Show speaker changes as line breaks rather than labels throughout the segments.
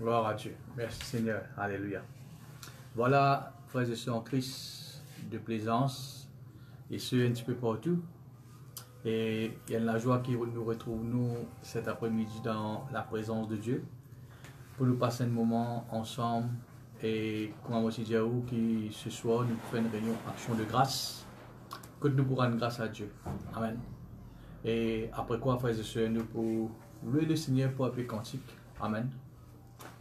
Gloire à Dieu. Merci Seigneur. Alléluia. Voilà, frères et sœurs en Christ de Plaisance et ceux un petit peu partout. Et il y a la joie qui nous retrouve nous cet après-midi dans la présence de Dieu pour nous passer un moment ensemble. Et comme moi aussi dire qui ce soir nous faisons une réunion action de grâce que nous pourrons rendre grâce à Dieu. Amen. Et après quoi, frères et sœurs, nous pour louer le Seigneur pour appeler cantique. Amen.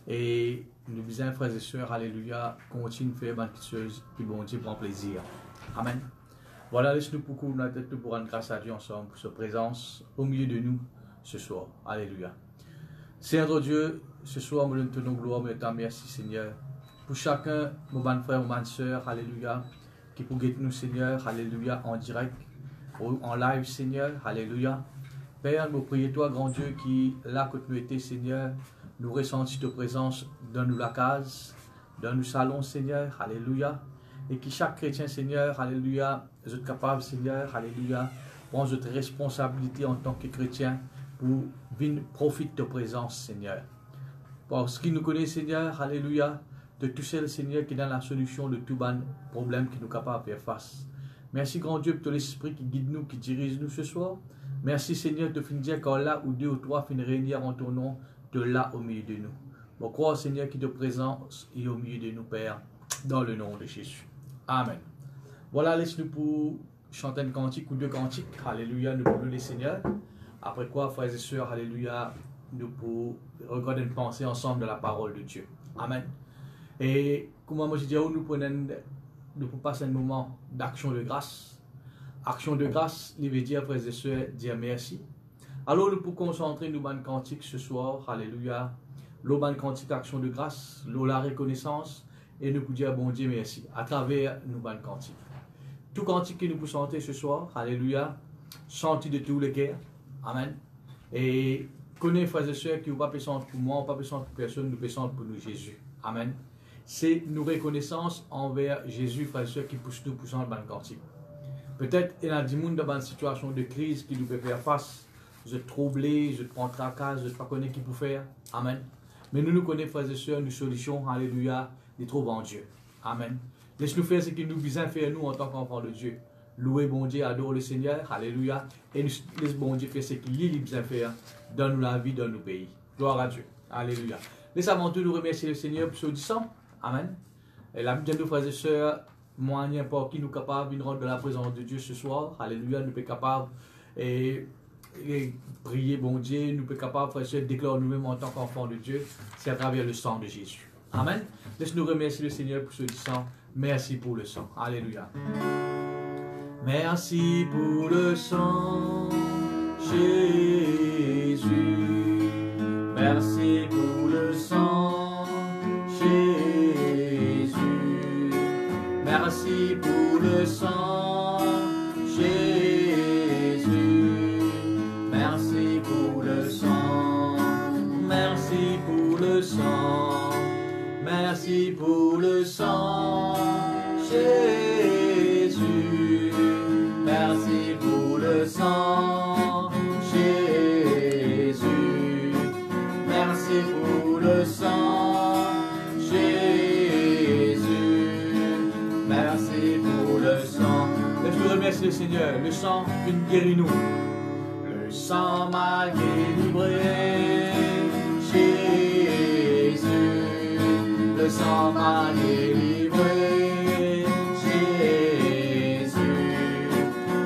Et nous disons, frères et sœurs, alléluia, continue de faire quelque chose qui bon Dieu prend plaisir. Amen. Voilà, laisse-nous pour couvrir notre tête pour rendre grâce à Dieu ensemble pour sa présence au milieu de nous ce soir. Alléluia. Seigneur Dieu, ce soir, nous te donnons gloire, nous te merci Seigneur. Pour chacun, mon bon frère, mon bonne sœur, alléluia, qui pour guetter nous Seigneur, alléluia, en direct, ou en live Seigneur, alléluia. Père, nous prions toi, grand Dieu, qui là que tu étais Seigneur, nous ressentons ta présence dans nous la case, dans nous salons Seigneur, alléluia. Et que chaque chrétien Seigneur, alléluia, est capable Seigneur, alléluia, prendre notre responsabilité en tant que chrétien pour venir profiter de ta présence Seigneur. Parce qu'il nous connaît Seigneur, alléluia, de tout seul Seigneur qui est dans la solution de tout ban problème qui nous est capable de faire face. Merci grand Dieu pour ton esprit qui guide nous, qui dirige nous ce soir. Merci Seigneur de finir dire quand là où deux ou trois finissent réunir en ton nom, de là au milieu de nous. Bon, crois Seigneur qui te présence et au milieu de nous Père, dans le nom de Jésus. Amen. Voilà, laisse-nous pour chanter un cantique ou deux cantiques. Alléluia, nous pour le Seigneur. Après quoi, frères et sœurs, alléluia, nous pour regarder une pensée ensemble de la parole de Dieu. Amen. Et comme moi je dis, nous pour passer un moment d'action de grâce. Action de grâce, il veut dire, frères et sœurs, dire merci. Alors nous pour concentrer nous ban cantique ce soir, alléluia. L'eau ban cantique action de grâce, l'eau la reconnaissance, et nous pour dire bon Dieu merci à travers nous ban cantique. Tout cantique que nous pour chanter ce soir, alléluia, chanter de tous les cœurs, amen. Et connaissez frères et sœurs qui ne pas chanter pour moi, pas chanter pour personne, nous chanter pour nous Jésus, amen. C'est nos reconnaissances envers Jésus, frères et sœurs, qui poussent nous pour chanter ban cantique. Peut-être il y a des gens dans une situation de crise qui nous peut faire face. Je suis troublé, je prends tracas, je ne sais pas connaître qui peut faire. Amen. Mais nous connaissons, frères et sœurs, nos solutions, alléluia, les trouver en Dieu. Amen. Laisse-nous faire ce qu'il nous besoin faire, nous, en tant qu'enfants de Dieu. Louer bon Dieu, adorer le Seigneur, alléluia. Et nous laisse bon Dieu faire ce qu'il a besoin faire dans la vie, dans nos pays. Gloire à Dieu. Alléluia. Laisse avant tout nous remercier le Seigneur pour ce disant. Amen. Et la Bible de nos frères et sœurs, moi, n'importe qui nous est capable de rendre de la présence de Dieu ce soir. Alléluia, nous sommes capables et prier bon Dieu, nous sommes capables, frères et sœurs, de déclarer nous-mêmes en tant qu'enfants de Dieu, c'est à travers le sang de Jésus. Amen. Laisse-nous remercier le Seigneur pour ce sang. Merci pour le sang. Alléluia. Merci pour le sang, Jésus. Merci pour le sang, Jésus. Merci pour le sang, Jésus. Merci pour le sang. Merci pour le sang. Merci pour le sang, Jésus. Merci pour le sang, Jésus. Merci pour le sang, Jésus. Merci pour le sang. Laisse-nous remercier le Seigneur. Le sang qui nous guérit nous. Le sang m'a délivré, Jésus. Le sang m'a délivré, Jésus.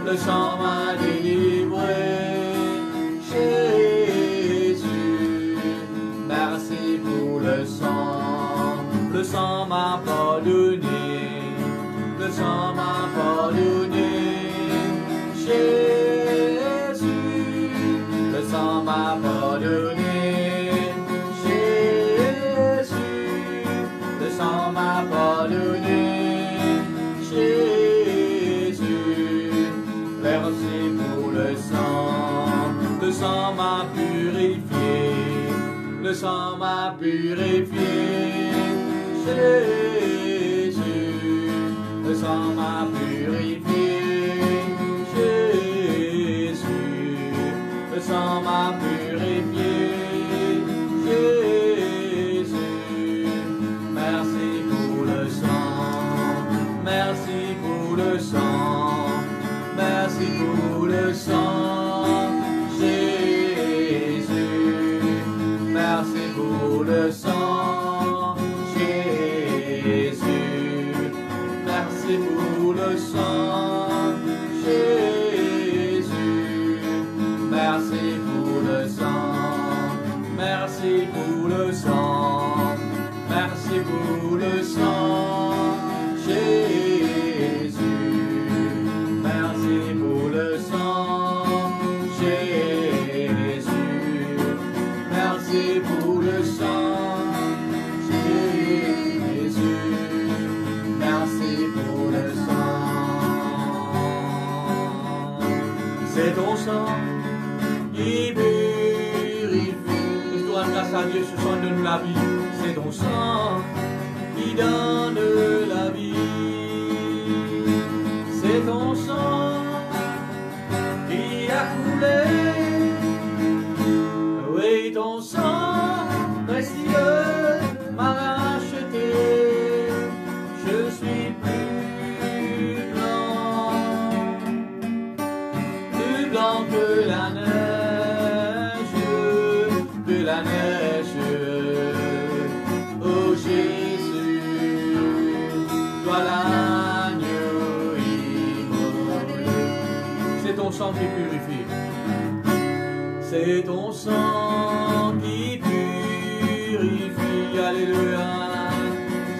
Le sang m'a délivré, Jésus. Merci pour le sang. Le sang m'a pardonné. Le sang m'a pardonné, Jésus. Le sang m'a pardonné, Jésus. Le sang m'a pardonné, Jésus. Merci pour le sang. Le sang m'a purifié. Le sang m'a purifié, Jésus. Le sang m'a purifié, Jésus. Le sang m'a purifié, Jésus. merci pour le sang, Jésus. Merci pour le sang, Jésus. Merci pour le sang, merci pour le sang, merci pour le sang, Jésus. Merci pour le sang, Jésus. Merci pour le sang, Jésus. Merci pour le sang. C'est ton sang qui purifie. Nous rendons grâce à Dieu, ce sang donne la vie. C'est ton sang qui donne la vie. C'est ton sang qui a coulé. Oui, ton sang précieux m'a racheté. Je suis plus blanc que la neige, que la neige. Oh Jésus, toi l'agneau immolé. C'est ton sang qui purifie. C'est ton sang qui purifie, alléluia.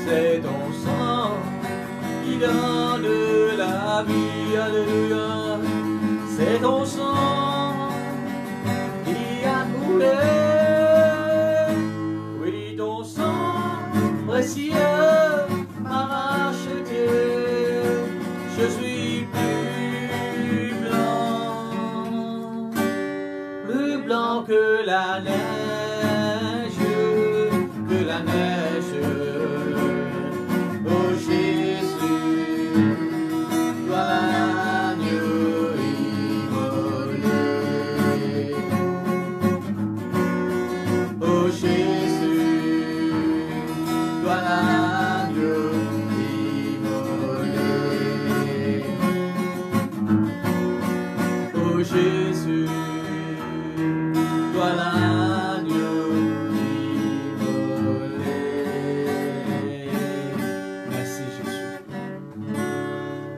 C'est ton sang qui donne la vie, alléluia. C'est ton sang qui a coulé. Oui, ton sang précieux m'a racheté. Je suis plus blanc que la neige, que la neige. Oh Jésus, toi l'agneau immolé. Oh Jésus, toi l'agneau immolé. Oh Jésus, toi l'agneau immolé. Merci Jésus.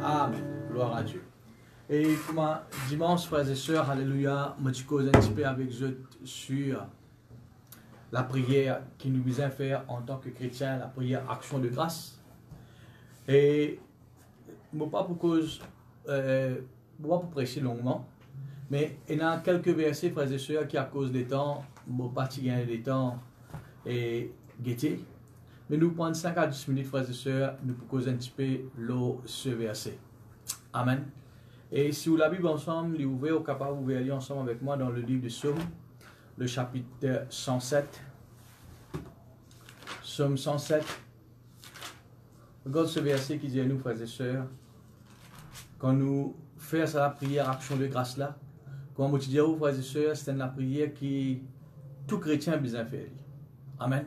Amen. Gloire à Dieu. Et comme dimanche, frères et sœurs, alléluia, je vais cause un petit peu avec vous sur la prière qui nous vient faire en tant que chrétien, la prière action de grâce. Et je ne vais pas pour prêcher longuement. Mais il y a quelques versets, frères et sœurs, qui à cause des temps, bon, pas des temps et guettés. Mais nous prenons 5 à 10 minutes, frères et sœurs, nous pour causer un petit peu ce verset. Amen. Et si vous la Bible ensemble, vous ouvrez au capable, vous pouvez aller ensemble avec moi dans le livre de Psaume, le chapitre 107. Psaume 107. Regarde ce verset qui dit à nous, frères et sœurs, quand nous faisons la prière, action de grâce là, comme je dis à vous, frères et sœurs, c'est la prière qui tout chrétien a besoin de faire. Amen.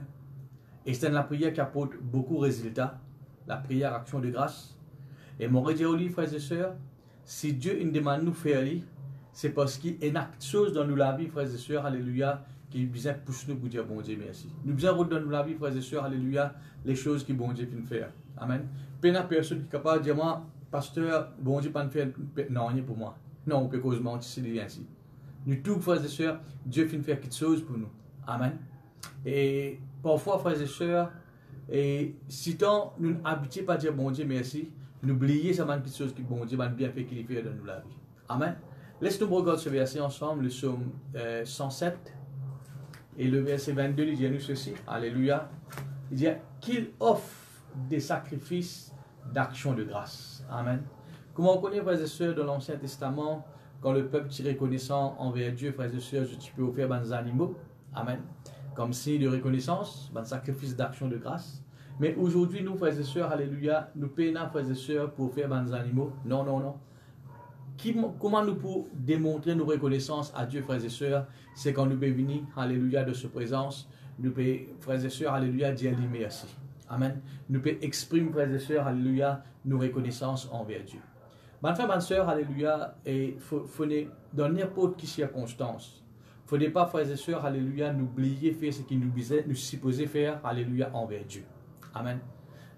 Et c'est la prière qui apporte beaucoup de résultats, la prière action de grâce. Et mon redire au livre, frères et sœurs, si Dieu nous demande de nous faire, c'est parce qu'il y a une chose dans nous la vie, frères et sœurs, alléluia, qui besoin pousse nous pour dire bon Dieu merci. Nous besoin dans nous la vie, frères et sœurs, alléluia, les choses que bon Dieu peut nous faire. Amen. Peine à personne qui est capable de dire moi, pasteur, bon Dieu pas nous faire, non, rien pour moi. Non, on peut cause mentir, c'est ainsi. Nous tous, frères et sœurs, Dieu fait faire quelque chose pour nous. Amen. Et parfois, frères et sœurs, et si tant nous n'habitons pas à dire bon Dieu merci, n'oubliez ça quelque chose que bon Dieu va bien fait qu'il fait dans nous la vie. Amen. Laisse-nous regarder ce verset ensemble, le psaume 107 et le verset 22, il dit à nous ceci. Alléluia. Il dit qu'il offre des sacrifices d'action de grâce. Amen. Comment on connaît, frères et sœurs, dans l'Ancien Testament, quand le peuple est reconnaissant envers Dieu, frères et sœurs, tu peux offrir des animaux. Amen. Comme signe de reconnaissance, un sacrifice d'action de grâce. Mais aujourd'hui, nous, frères et sœurs, alléluia, nous payons, frères et sœurs, pour faire des animaux. Non, non, non. Comment nous pouvons démontrer nos reconnaissances à Dieu, frères et sœurs, c'est quand nous pouvons venir, alléluia, de sa présence, nous pouvons, frères et sœurs, alléluia, dire lui merci. Amen. Nous pouvons exprimer, frères et sœurs, alléluia, nos reconnaissances envers Dieu. Bonne frère, bonne sœur, alléluia, et il faut dans n'importe quelle circonstance, il faudrait pas, frères et sœurs, alléluia, n'oublier faire ce qu'il nous supposait faire, alléluia, envers Dieu. Amen.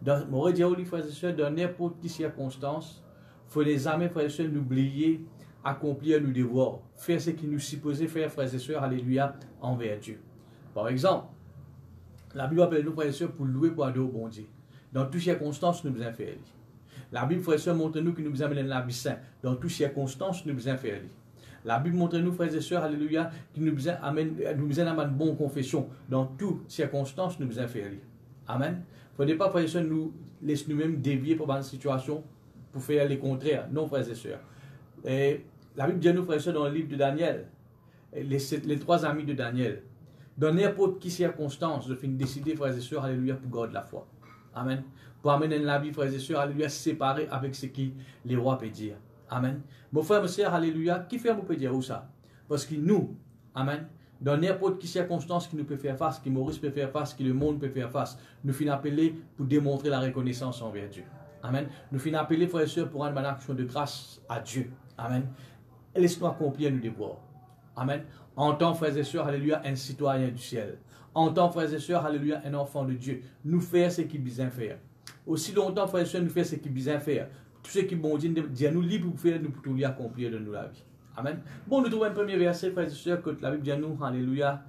Dans, mon dire, frères et sœurs, dans n'importe quelle circonstance, il faut les jamais, frères et sœurs, n'oublier accomplir nos devoirs, faire ce qu'il nous supposait faire, frères et sœurs, alléluia, envers Dieu. Par exemple, la Bible appelle nous, frères et sœurs, pour louer, pour adorer au bon Dieu. Dans toutes circonstances, nous devons faire. La Bible, frères et sœurs, montre nous que nous nous amène la vie sainte. Dans toutes circonstances, nous devons faire. La Bible montre nous, frères et sœurs, alléluia, que nous amène une bonne confession. Dans toutes circonstances, nous devons faire. Amen. Il ne faut pas, frères et sœurs, nous laisser nous-mêmes dévier pour une situation pour faire les contraires. Non, frères et sœurs. Et la Bible dit nous, frères et sœurs, dans le livre de Daniel, les 3 amis de Daniel, dans n'importe quelle circonstance, je finis décider, frères et sœurs, alléluia, pour garder la foi. Amen. Pour amener la vie, frères et sœurs, alléluia, séparé avec ce que les rois peuvent dire. Amen. Mon frère, mon sœur, alléluia, qui fait vous peut dire où ça? Parce que nous, amen, dans n'importe quelle circonstance qui nous peut faire face, qui Maurice peut faire face, qui le monde peut faire face, nous finissons appelés pour démontrer la reconnaissance envers Dieu. Amen. Nous finissons appelés, frères et sœurs, pour rendre une action de grâce à Dieu. Amen. Laisse-nous accomplir nos devoirs. Amen. En tant, frères et sœurs, alléluia, un citoyen du ciel. En tant, frères et sœurs, alléluia, un enfant de Dieu. Nous faire ce qu'il besoin faire. Aussi longtemps, frères et sœurs, nous faire ce qu'il besoin faire. Tout ce qui bon Dieu dit à nous libre pour faire, nous pour tout accomplir de nous la vie. Amen. Bon, nous trouvons un premier verset, frères et sœurs, que la Bible dit à nous, alléluia,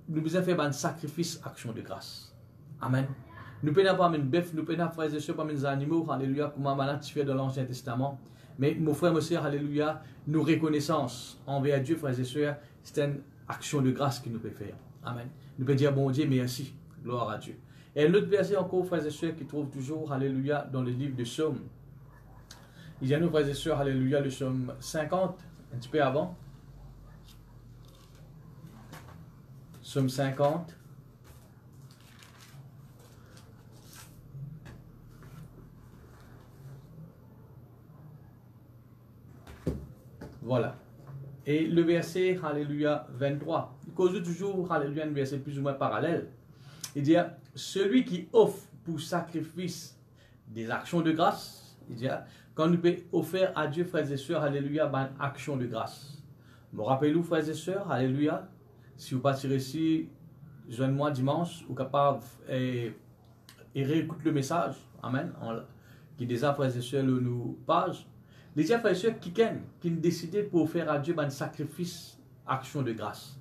nous besoin faire un sacrifice, action de grâce. Amen. Nous pouvons pas un bœuf, nous pouvons, frères et sœurs, pas des animaux, alléluia, comme on a fait dans l'Ancien Testament. Mais, mon frère, mon sœur, alléluia, nos reconnaissances envers Dieu, frères et sœurs, c'est une action de grâce qu'il nous peut faire. Amen. Nous pouvons dire, bon Dieu, merci. Gloire à Dieu. Et un autre verset encore, frères et sœurs, qui trouve toujours, alléluia, dans le livre de Psaume. Il y a nous, frères et sœurs, alléluia, le Psaume 50, un petit peu avant. Psaume 50. Voilà. Et le verset, alléluia, 23. Il cause toujours, alléluia, un verset plus ou moins parallèle. Il dit, celui qui offre pour sacrifice des actions de grâce, il dit, quand nous pouvons offrir à Dieu, frères et sœurs, alléluia, une action de grâce. Me rappelez-vous, frères et sœurs, alléluia, si vous partirez ici, joignez-moi dimanche, vous êtes capable et réécoute le message, amen, qui déjà, frères et sœurs, nous page. Les frères et sœurs qui décident pour faire à Dieu un sacrifice, action de grâce.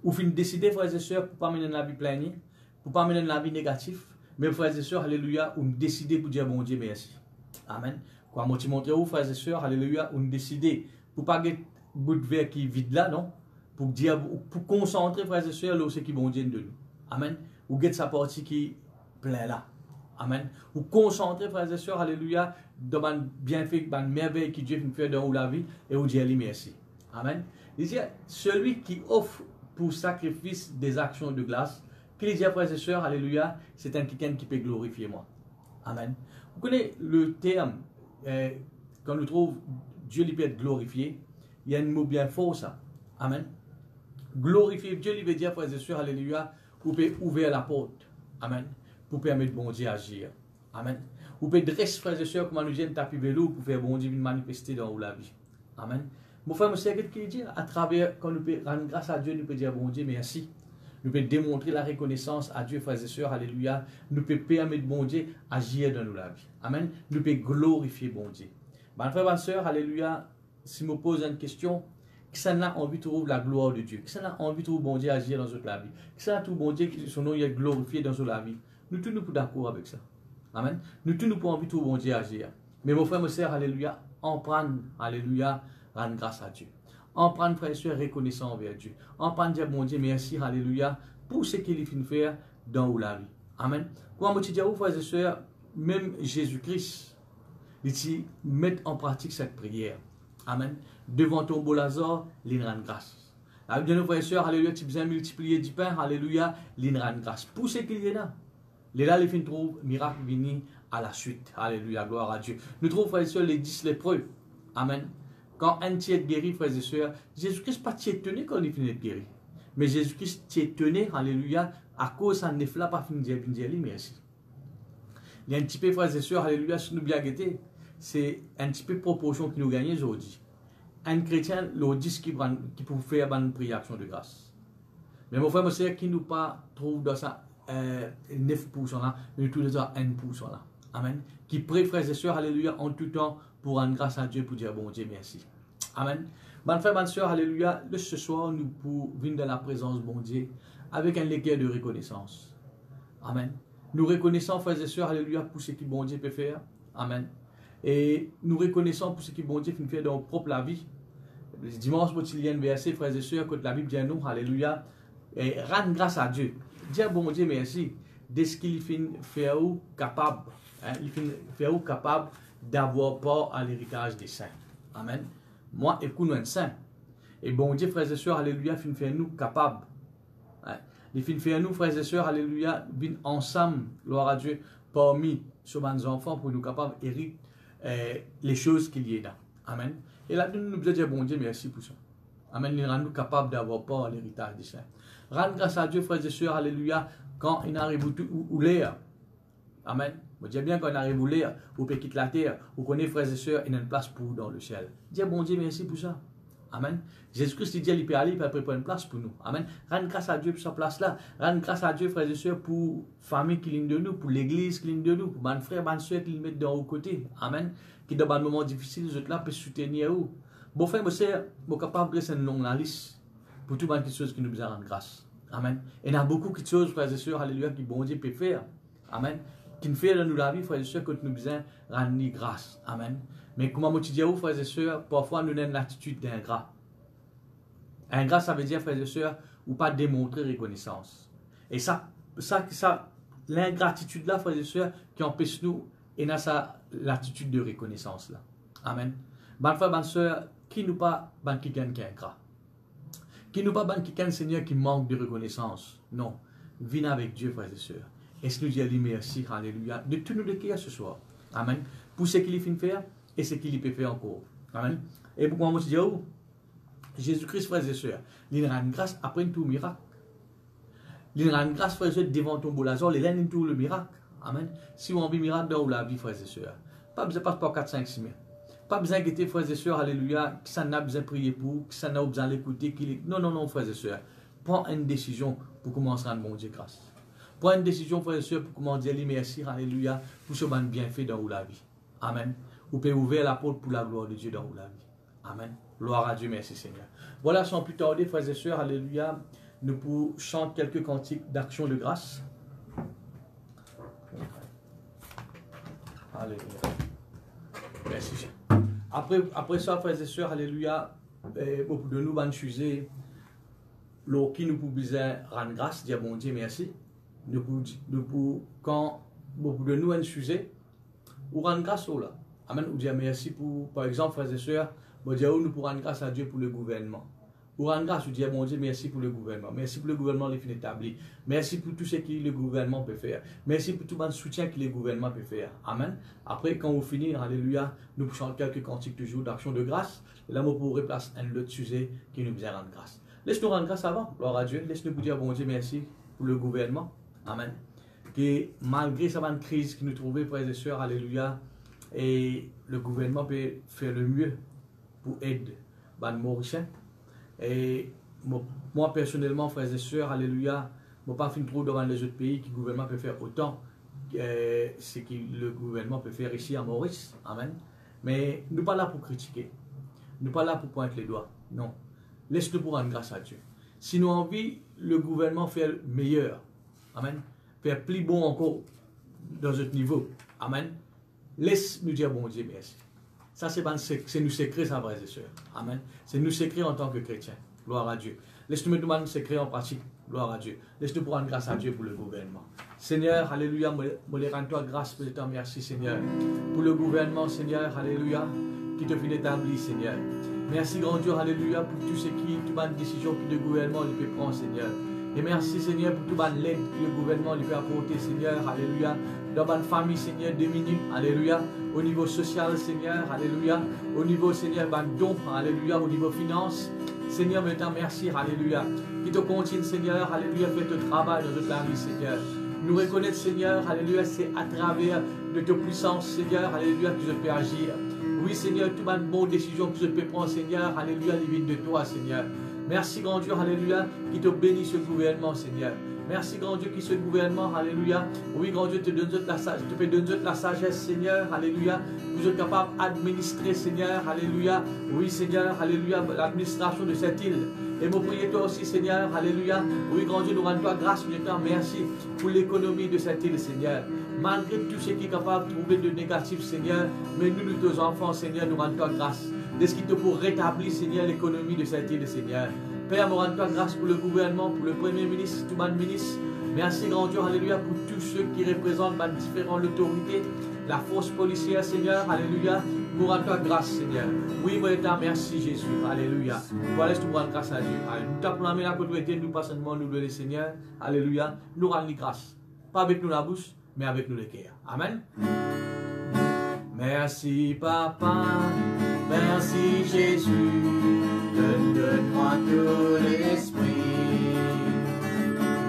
Ou qui décident, frères et sœurs, pour ne pas mener la vie pleine, pour ne pas mener la vie négative, mais frères et sœurs, alléluia, ou décider pour dire bon Dieu merci. Amen. Quoi, moi, tu montre aux frères et sœurs, alléluia, ou décider pour ne pas avoir bout de verre qui est vide là, non? Pour dire, pour concentrer, frères et sœurs, là où c'est qui bon Dieu de nous. Amen. Ou get sa partie qui est plein là. Amen. Ou concentrer, frères et sœurs, alléluia, dans un bienfait, dans une merveille que Dieu fait dans la vie, et où Dieu lui merci. Amen. Il dit, celui qui offre pour sacrifice des actions de grâce, qu'il dit, frères et sœurs, alléluia, c'est un quelqu'un qui peut glorifier moi. Amen. Vous connaissez le terme, quand nous trouvons Dieu lui peut être glorifié, il y a un mot bien fort ça. Amen. Glorifier, Dieu lui veut dire, frères et sœurs, alléluia, vous pouvez ouvrir la porte. Amen. Pour permettre bon Dieu d'agir. Amen. Vous pouvez dresser, frères et sœurs, comme nous dit un tapis vélo pour faire bon Dieu manifester dans la vie. Amen. Mon frère, monsieur, qu'est-ce qu'il dit? À travers, quand nous pouvons rendre grâce à Dieu, nous pouvons dire bon Dieu merci. Nous pouvons démontrer la reconnaissance à Dieu, frères et sœurs, alléluia. Nous pouvons permettre bon Dieu d'agir dans la vie. Amen. Nous pouvons glorifier bon Dieu. Mon frère, ma sœur, alléluia, si je me pose une question, qui ça a envie de trouver la gloire de Dieu? Qui ça a envie de trouver bon Dieu agir dans notre vie? Qui ça a trouvé bon Dieu que son nom est glorifié dans notre vie? Nous tous nous sommes d'accord avec ça. Amen. Nous tous nous pouvons envie de trouver bon Dieu agir. Mais mon frère, ma sœur, alléluia, en prendre, alléluia, rendre grâce à Dieu. En prendre, frère et sœur, reconnaissant envers Dieu. En prendre, dire bon Dieu, merci, alléluia, pour ce qu'il fait faire dans la vie. Amen. Comment je dis à vous, frères et sœurs, même Jésus-Christ, il met en pratique cette prière. Amen. Devant ton beau Lazare, il rend grâce. La Bible de nos frères et sœurs, alléluia, tu besoin multiplier du pain, alléluia, il rend grâce. Pour ce qu'il y a là. Les là, les fins trouvent miracle vini à la suite. Alléluia, gloire à Dieu. Nous trouvons, frères et sœurs, les 10 lépreux. Amen. Quand un tiers guéri, frères et sœurs, Jésus-Christ pas étonné quand il finit de guérir. Mais Jésus-Christ étonné, alléluia, à cause de neuf là, pas fini de dire, merci. Il y a un petit peu, frères et sœurs, alléluia, si nous bien guetter, c'est un petit peu de proportion qui nous gagne aujourd'hui. un chrétien, le dit qui peut faire une prière action de grâce. Mais mon frère, monsieur, qui nous pas trouve dans ça 9% là, mais tout les autres 1% là. Amen. Qui prie, frères et sœurs, alléluia, en tout temps pour rendre grâce à Dieu, pour dire bon Dieu, merci. Amen. Bonne frère, bonne sœur, alléluia, ce soir, nous pouvons venir dans la présence de bon Dieu avec un légué de reconnaissance. Amen. Nous reconnaissons, frères et sœurs, alléluia, pour ce que bon Dieu peut faire. Amen. Et nous reconnaissons pour ce que bon Dieu peut faire dans notre propre vie. Dimanche, il y a un verset, frères et sœurs, que la Bible dit à nous, alléluia, et rendre grâce à Dieu. Dire bon Dieu merci de ce qu'il fait capable, hein, il fait capable d'avoir part à l'héritage des saints. Amen. Moi, écoute nous un saint. Et bon Dieu, frères et sœurs, alléluia, fait nous capables. Hein. Il fait nous, frères et sœurs, alléluia, venir ensemble, gloire à Dieu, parmi nos enfants pour nous capables d'hériter les choses qu'il y a là. Amen. Et là, nous devons dire bon Dieu, merci pour ça. Amen. Il rend nous capables d'avoir part à l'héritage des saints. Rendre grâce à Dieu, frères et sœurs, alléluia, quand il arrive où l'air. Amen. Vous dites bien quand on arrive où l'air, ou peut quitter la terre, ou connaît, frères et sœurs, il y a une place pour dans le ciel. Dis bon Dieu, merci pour ça. Amen. Jésus-Christ dit il peut aller, il peut préparer une place pour nous. Amen. Rendre grâce à Dieu pour cette place-là. Rendre grâce à Dieu, frères et sœurs, pour la famille qui ligne de nous, pour l'église qui ligne de nous, pour mes frères, mes sœurs qui nous mettent dans le côté. Amen. Qui dans un moment difficile, les autres là peuvent soutenir nous. Bon frère, je suis capable de dresser une longue liste pour toutes les choses qui nous besoin rendre grâce. Amen. Et il y a beaucoup de choses, frères et sœurs, alléluia, qui bon Dieu peut faire. Amen. Qui nous fait dans nous la vie, frères et sœurs, que nous besoin rendre grâce. Amen. Mais comment je dis à vous, frères et sœurs, parfois nous avons l'attitude d'ingrat. Ingrat, ça veut dire, frères et sœurs, ou pas démontrer reconnaissance. Et ça l'ingratitude là, frères et sœurs, qui empêche nous, et dans l'attitude de reconnaissance là. Amen. Bonne frère, bonne sœur, qui nous pas, bonne quelqu'un qui est ingrat. Qui nous pas ban quelqu'un, Seigneur, qui manque de reconnaissance. Non. Viens avec Dieu, frères et sœurs. Et ce nous dit merci, alléluia, de tout nous décrire ce soir. Amen. Pour ce qu'il fait faire et ce qu'il peut faire encore. Amen. Et pourquoi moi je dis, oh, Jésus-Christ, frères et sœurs, il rend grâce après tout miracle. Il rend grâce, frères et sœurs, devant ton beau Lazare, il rend tout le miracle. Amen. Si on vit miracle dans la vie, frères et sœurs, pas besoin de passer par 4, 5, 6 000. Pas besoin d'inquiéter, frères et sœurs, alléluia, que ça n'a besoin de prier pour, que ça n'a besoin d'écouter. Non, non, non, frères et sœurs. Prends une décision pour commencer à rendre bon Dieu grâce. Prends une décision, frères et sœurs, pour commencer à dire merci, alléluia, pour ce bon bienfait dans la vie. Amen. Vous pouvez ouvrir la porte pour la gloire de Dieu dans la vie. Amen. Gloire à Dieu, merci Seigneur. Voilà, sans plus tarder, frères et sœurs, alléluia, nous pouvons chanter quelques cantiques d'action de grâce. Alléluia. Merci. Après ça, frères et sœurs, alléluia, beaucoup de nous vont choisir qui nous pouvons rendre grâce, dire bon Dieu merci. Nous pouvons, quand beaucoup de nous vont choisir, ou rendre grâce au là. Amen. Ou dire merci pour, par exemple, frères et sœurs, nous pouvons rendre grâce à Dieu pour le gouvernement. Ou rendre grâce, ou dire bon Dieu merci pour le gouvernement. Merci pour le gouvernement qui est établi. Merci pour tout ce que le gouvernement peut faire. Merci pour tout le soutien que le gouvernement peut faire. Amen. Après, quand vous finissez, alléluia, nous chantons quelques cantiques toujours d'action de grâce. Et là, nous pourrons replacer un autre sujet qui nous besoin rendre grâce. Laisse-nous rendre grâce avant, gloire à Dieu. Laisse-nous vous dire bon Dieu merci pour le gouvernement. Amen. Que malgré cette crise qui nous trouvait, frères et sœurs, alléluia, et le gouvernement peut faire le mieux pour aider les Mauriciens. Et moi personnellement, frères et sœurs, alléluia, je ne pas fin trop devant les autres pays que le gouvernement peut faire autant ce que le gouvernement peut faire ici à Maurice. Amen. Mais nous ne sommes pas là pour critiquer. Nous ne sommes pas là pour pointer les doigts. Non. Laisse-nous pour rendre grâce à Dieu. Si nous avons envie, le gouvernement fait meilleur. Amen. Faire plus bon encore dans notre niveau. Amen. Laisse-nous dire bon Dieu merci. Ça, c'est nous secret, ça, frères et sœurs. Amen. C'est nous secret en tant que chrétiens. Gloire à Dieu. Laisse-nous me demander nous secret en pratique. Gloire à Dieu. Laisse-nous prendre grâce à Dieu pour le gouvernement. Seigneur, alléluia, je rends-toi grâce pour ton merci, Seigneur. Pour le gouvernement, Seigneur, alléluia, qui te fait établir, Seigneur. Merci, grand Dieu, alléluia, pour tout ce qui, toute bonne décision que le gouvernement peut prendre, Seigneur. Et merci, Seigneur, pour toute bonne l'aide que le gouvernement peut apporter, Seigneur, alléluia. Dans ma famille, Seigneur, 2 minutes, alléluia. Au niveau social, Seigneur, alléluia. Au niveau, Seigneur, don, alléluia. Au niveau finance, Seigneur, je te remercie, alléluia. Qui te continue, Seigneur, alléluia, fais ton travail dans notre vie, Seigneur. Nous reconnaître, Seigneur, alléluia, c'est à travers de ta puissance, Seigneur, alléluia, que je peux agir. Oui, Seigneur, toute bonne bonne décision que je peux prendre, Seigneur, alléluia, les vies de toi, Seigneur. Merci, grand Dieu, alléluia, qui te bénit ce gouvernement, Seigneur. Merci, grand Dieu, qui ce gouvernement, alléluia. Oui, grand Dieu, te donne la sagesse, Seigneur, alléluia. Vous êtes capable d'administrer, Seigneur, alléluia. Oui, Seigneur, alléluia, l'administration de cette île. Et me priez toi aussi, Seigneur, alléluia. Oui, grand Dieu, nous rendons toi grâce, nous te merci pour l'économie de cette île, Seigneur. Malgré tout ce qui est capable de trouver de négatif, Seigneur, mais nous, tes enfants, Seigneur, nous rendons toi grâce. De ce qui te pour rétablir, Seigneur, l'économie de cette île, Seigneur. Père, nous rendons toi grâce pour le gouvernement, pour le Premier ministre, tout le ministre. Merci, grand Dieu, alléluia, pour tous ceux qui représentent les différentes autorités, la force policière, Seigneur, alléluia. Nous rendons toi grâce, Seigneur. Oui, moi, merci, Jésus, alléluia. Voilà, je te rends grâce à Dieu. Nous t'appelons à la côté, nous pas seulement nous le Seigneur, alléluia. Nous rendons grâce. Pas avec nous la bouche, mais avec nous le cœur. Amen. Merci, Papa. Merci, Jésus. Donne-moi tout l'esprit.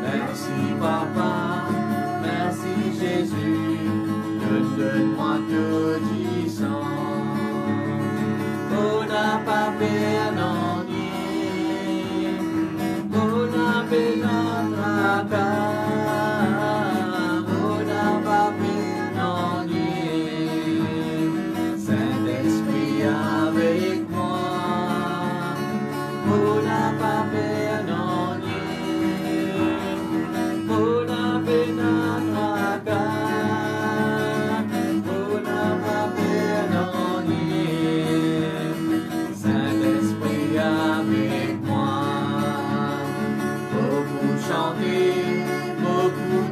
Merci, Papa. Merci, Jésus. Donne-moi tout disant. On n'a pas fait non nier. On n'a fait notre cœur.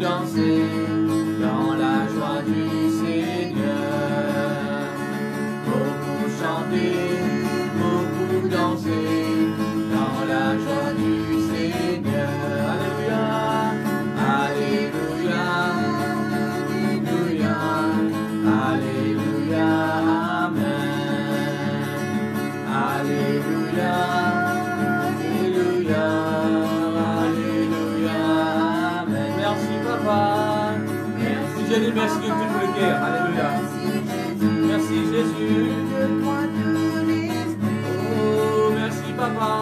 Danser dans la joie du Seigneur, beaucoup chanter, beaucoup danser dans la joie du Seigneur. Alléluia, alléluia, alléluia, alléluia, amen. Alléluia, alléluia. Merci Jésus, merci de tout le cœur. Alléluia. Merci Jésus. Oh, merci Papa.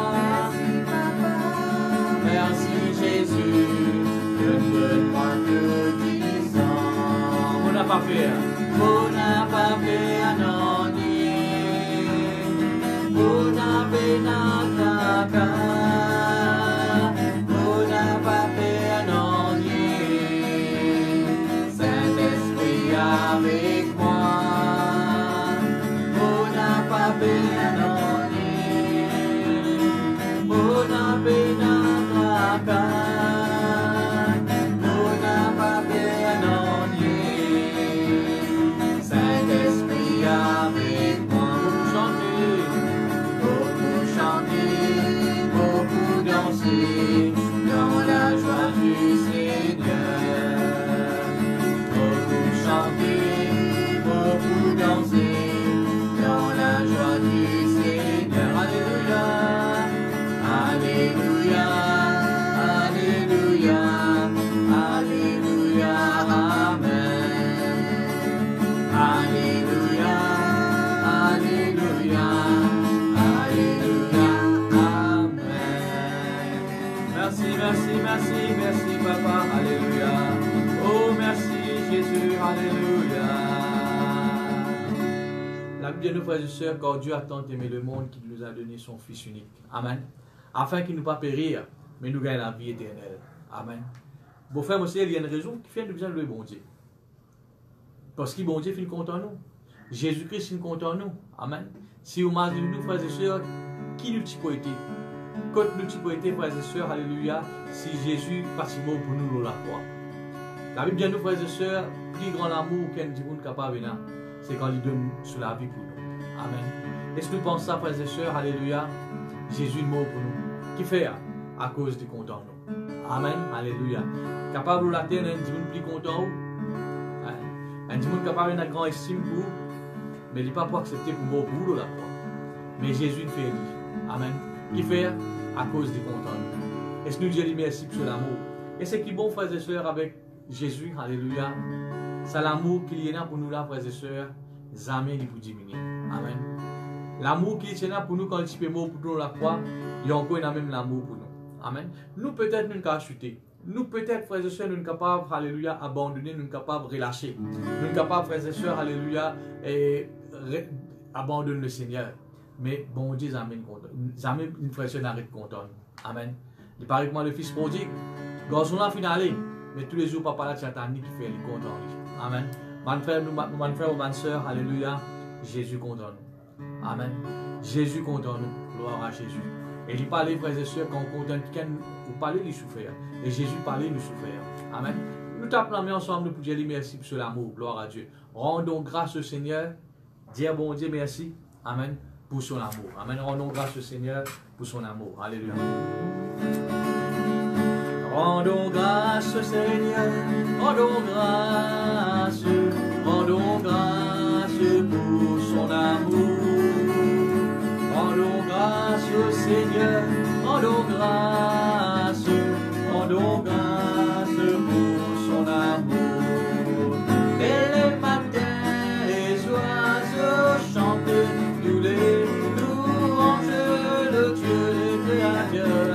Merci Jésus. Donne-moi tout disant. On n'a pas fait. On n'a pas fait non nier. On n'a fait notre cœur. On n'a pas fait non nier. Saint-Esprit avec moi. On n'a pas fait non nier. On n'a fait notre cœur. Dans la joie du Seigneur, beaucoup chanter, beaucoup danser, dans la joie du Seigneur. Alléluia, alléluia, alléluia, alléluia, amen. Alléluia, alléluia, alléluia, amen. Merci, merci, merci, merci Papa, alléluia. Oh merci Jésus, alléluia. La Bible de nos frères et sœurs, car Dieu a tant aimé le monde qu'il nous a donné son Fils unique. Amen. Afin qu'il ne pas périr, mais nous gagne la vie éternelle. Amen. Bon frère, monsieur, il y a une raison qui fait nous besoin de le bon Dieu. Parce que bon Dieu fait compte en nous. Jésus-Christ fait compte en nous. Amen. Si vous m'avez dit, nous frères et sœurs, qui nous peut été? Quand nous avons été, frères et sœurs, alléluia, si Jésus passe mort pour nous dans la croix. La Bible dit, nous, frères et sœurs, plus grand l'amour qu'un dit capable, c'est quand il donne sur la vie pour nous. Amen. Est-ce que nous pensons ça, frères et sœurs, alléluia, Jésus est mort pour nous. Qui fait à cause du compte en nous. Amen, alléluia. Capable de la terre, un dit plus content. Un dit capable de grande estime pour vous, mais il n'est pas pour accepter pour mort pour vous dans la croix. Mais Jésus fait dit. Amen. Qui fait à cause du compte en nous. Est-ce que nous disons merci pour l'amour? Et c'est qui bon, frères et sœurs, avec Jésus, alléluia. C'est l'amour qu'il y a pour nous là, frères et sœurs, jamais il peut diminuer. Amen. L'amour qui est là pour nous quand il peut mort pour nous la croix, il y a encore même l'amour pour nous. Amen. Nous peut-être nous avons chuté. Nous peut-être, frères et sœurs, nous sommes capables, alléluia, abandonner, nous sommes capables de relâcher. Nous sommes capables, frères et sœurs, alléluia, abandonner le Seigneur. Mais bon Dieu, jamais une frère et sœur n'arrête content. Amen. Il paraît que moi, le fils prodigue, garçon là finalé, mais tous les jours, papa là, tu as qui fait les content. Amen. Mon frère, mon frère ou ma soeur, alléluia, Jésus content nous. Amen. Jésus content nous. Gloire à Jésus. Et il parlait, frères et sœurs, quand on content quelqu'un, vous parlez, il souffert. Et Jésus parlait, il souffert. Amen. Nous t'appelons ensemble pour dire merci pour l'amour. Gloire à Dieu. Rendons grâce au Seigneur. Dire bon Dieu merci. Amen. Pour son amour. Amen. Rendons grâce au Seigneur pour son amour. Alléluia. Rendons grâce au Seigneur. Rendons grâce. Rendons grâce pour son amour. Rendons grâce au Seigneur, rendons grâce pour son amour. Et les matins, les oiseaux chantent tous les louanges de Dieu le Créateur.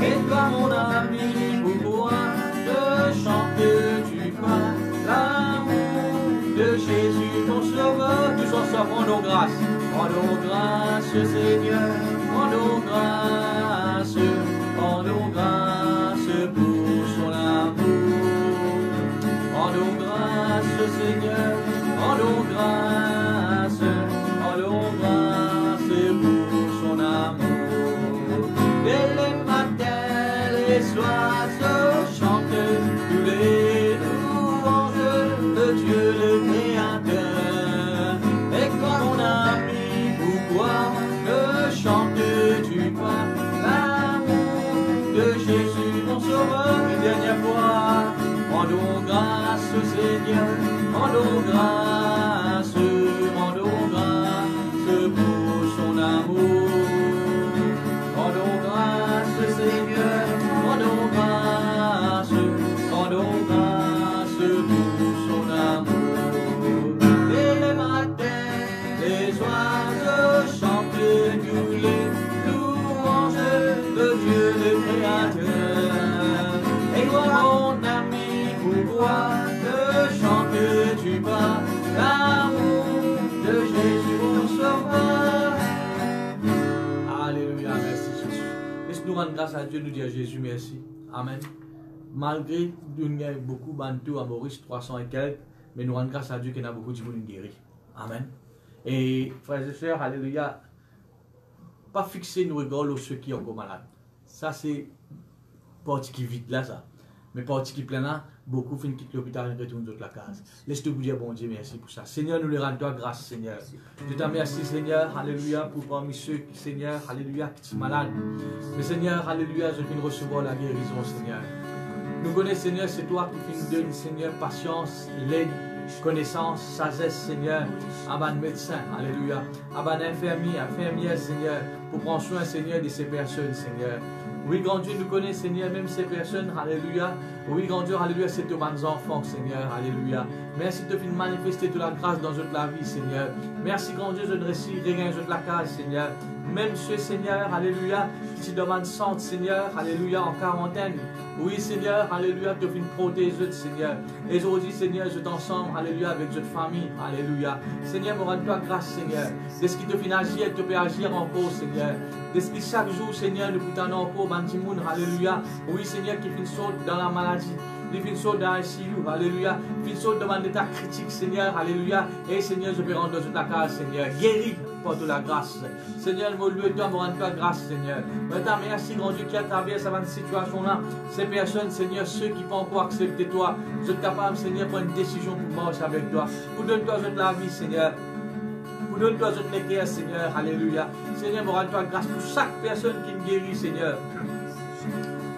Et toi mon ami, pourquoi ne chantes-tu pas l'amour de Jésus ton Sauveur? Tous ensemble, rendons grâce. Rendons grâce, Seigneur, rendons grâce pour son amour. Rendons grâce, Seigneur, rendons grâce pour son amour. Dès les matins, les oiseaux chantent tous les louanges de Dieu le Créateur. Et quand mon ami, pourquoi ne chantes-tu pas l'amour de Jésus mon Sauveur? Une dernière fois, rendons grâce au Seigneur, rendons grâce pour son amour. Rendons grâce Seigneur, rendons grâce pour son amour. Et les matins, les oiseaux chantent tous les louanges de Dieu le Créateur. Et toi mon ami, pourquoi ne chantes-tu pas l'amour de Jésus mon Sauveur? Alléluia, merci Jésus. Laisse-nous rendre grâce à Dieu, nous dire Jésus merci. Amen. Malgré nous avons beaucoup bantou à Maurice, 300 et quelques, mais nous rendons grâce à Dieu qu'il y a beaucoup de gens qui guéris. Amen. Et frères et sœurs, alléluia, pas fixer nos regards sur ceux qui sont encore malades. Ça, c'est partie qui vide là, ça. Mais partie qui plein là, beaucoup finissent quitter l'hôpital et retournent dans la case. Laisse-te vous dire, bon Dieu, merci pour ça. Seigneur, nous les rendons toi grâce, Seigneur. Je te remercie, Seigneur, alléluia, pour parmi ceux, Seigneur, alléluia, qui sont malades. Mais Seigneur, alléluia, je viens recevoir la guérison, Seigneur. Nous connaissons, Seigneur, c'est toi qui nous donnes, Seigneur, patience, l'aide, connaissance, sagesse, Seigneur, à ban médecin, alléluia, à ban infirmière, Seigneur, pour prendre soin, Seigneur, de ces personnes, Seigneur. Oui, grand Dieu, nous connaissons, Seigneur, même ces personnes, alléluia. Oui, grand Dieu, alléluia, c'est tous mes enfants, Seigneur, alléluia. Merci de venir manifester toute la grâce dans toute la vie, Seigneur. Merci, grand Dieu, je ne récite rien, je te la case, Seigneur. Même ceux, Seigneur, alléluia, qui te demandent santé, Seigneur, alléluia, en quarantaine. Oui, Seigneur, alléluia, te viens protéger, Seigneur. Et aujourd'hui, Seigneur, je t'ensemble, alléluia, avec votre famille, alléluia. Seigneur, me rends-toi grâce, Seigneur. De ce qui te fait agir, te peut agir encore, Seigneur. De ce qui chaque jour, Seigneur, nous peut encore, Bantimoun, alléluia. Oui, Seigneur, qui fait saute dans la maladie. Il fait saute dans ICU, alléluia. Il fait saute dans l'état critique, Seigneur, alléluia. Et Seigneur, je vais rendre dans toute la case, Seigneur. Guéris pour toute la grâce. Seigneur, me loue toi, me rends-toi grâce, Seigneur. Maintenant, merci, grand Dieu, qui a traversé cette situation-là. Ces personnes, Seigneur, ceux qui ne peuvent pas accepter toi, vous êtes capables, Seigneur, de prendre une décision pour marcher avec toi. Pour donner-toi la vie, Seigneur. Pour donner-toi l'éclair, Seigneur, alléluia. Seigneur, me rends-toi grâce pour chaque personne qui me guérit, Seigneur.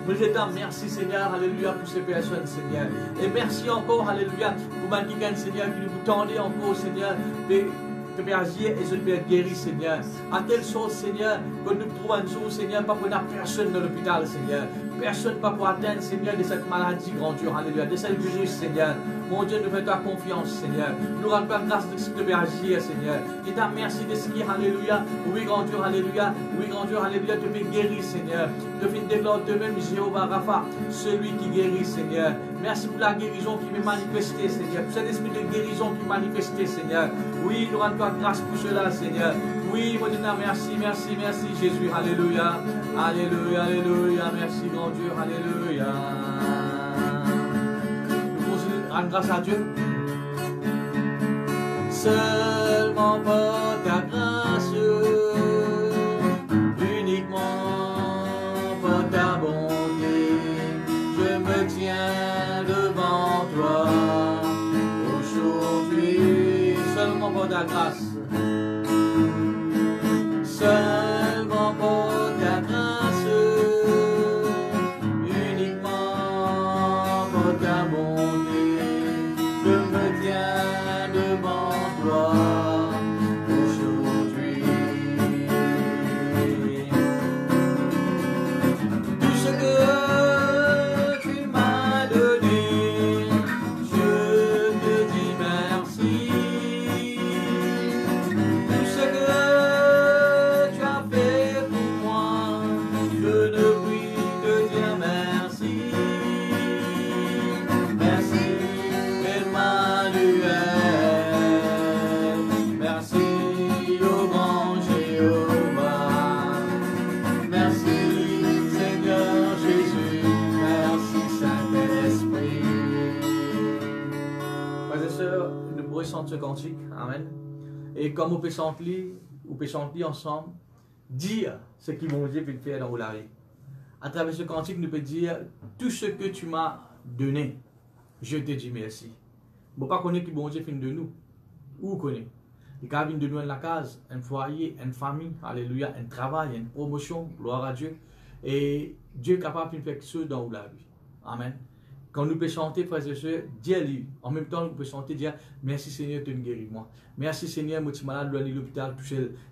Nous te merci, Seigneur, alléluia, pour ces personnes, Seigneur. Et merci encore, alléluia, pour Manigan, Seigneur, qui nous tendez encore, Seigneur, de tu peux agir et je peux être guéri, Seigneur. À telle sorte, Seigneur, que nous trouvons un jour, Seigneur, pas pour personne dans l'hôpital, Seigneur. Personne pas pour atteindre, Seigneur, de cette maladie grande, alléluia, de cette virus, Seigneur. Mon Dieu, nous faisons confiance, Seigneur. Nous rendons grâce de ce que tu peux agir, Seigneur. Et ta merci de ce qui est, alléluia. Oui, grand Dieu, alléluia. Oui, grand Dieu, alléluia. Tu peux guérir, Seigneur. Tu fais déclarer de même, Jéhovah Rapha, celui qui guérit, Seigneur. Merci pour la guérison qui m'est manifestée, Seigneur. Pour cet esprit de guérison qui est manifesté, Seigneur. Oui, nous rendons grâce pour cela, Seigneur. Oui, mon Dieu, merci, merci, merci, Jésus. Alléluia. Alléluia, alléluia. Merci, grand Dieu. Alléluia. Rendre grâce à Dieu. Seulement par ta grâce, uniquement par ta bonté, je me tiens devant toi aujourd'hui. Seulement par ta grâce, seulement par ta grâce, uniquement par ta bonté. Je me tiens devant toi aujourd'hui. Tout ce que tu m'as donné, je te dis merci. Tout ce que tu as fait pour moi, je ne puis te dire merci. Merci. Merci au grand Jéhovah, merci Seigneur Jésus, merci Saint-Esprit. Frères et sœurs, nous pourrons chanter ce cantique, amen. Et comme on peut chanter ensemble, dire ce que mon Dieu peut faire dans la vie. À travers ce cantique, nous pouvons dire tout ce que tu m'as donné, je te dis merci. Je ne sais pas connaître qui bon Dieu fait de nous. Où connaît? Il a de nous dans la case, un foyer, une famille, alléluia, un travail, une promotion, gloire à Dieu. Et Dieu est capable de faire quelque chose dans la vie. Amen. Quand nous pouvons chanter, frères et sœurs, dis-lui. En même temps, nous pouvons chanter, dire merci Seigneur, tu me guéris moi. Merci Seigneur, moi je suis malade, je suis à l'hôpital,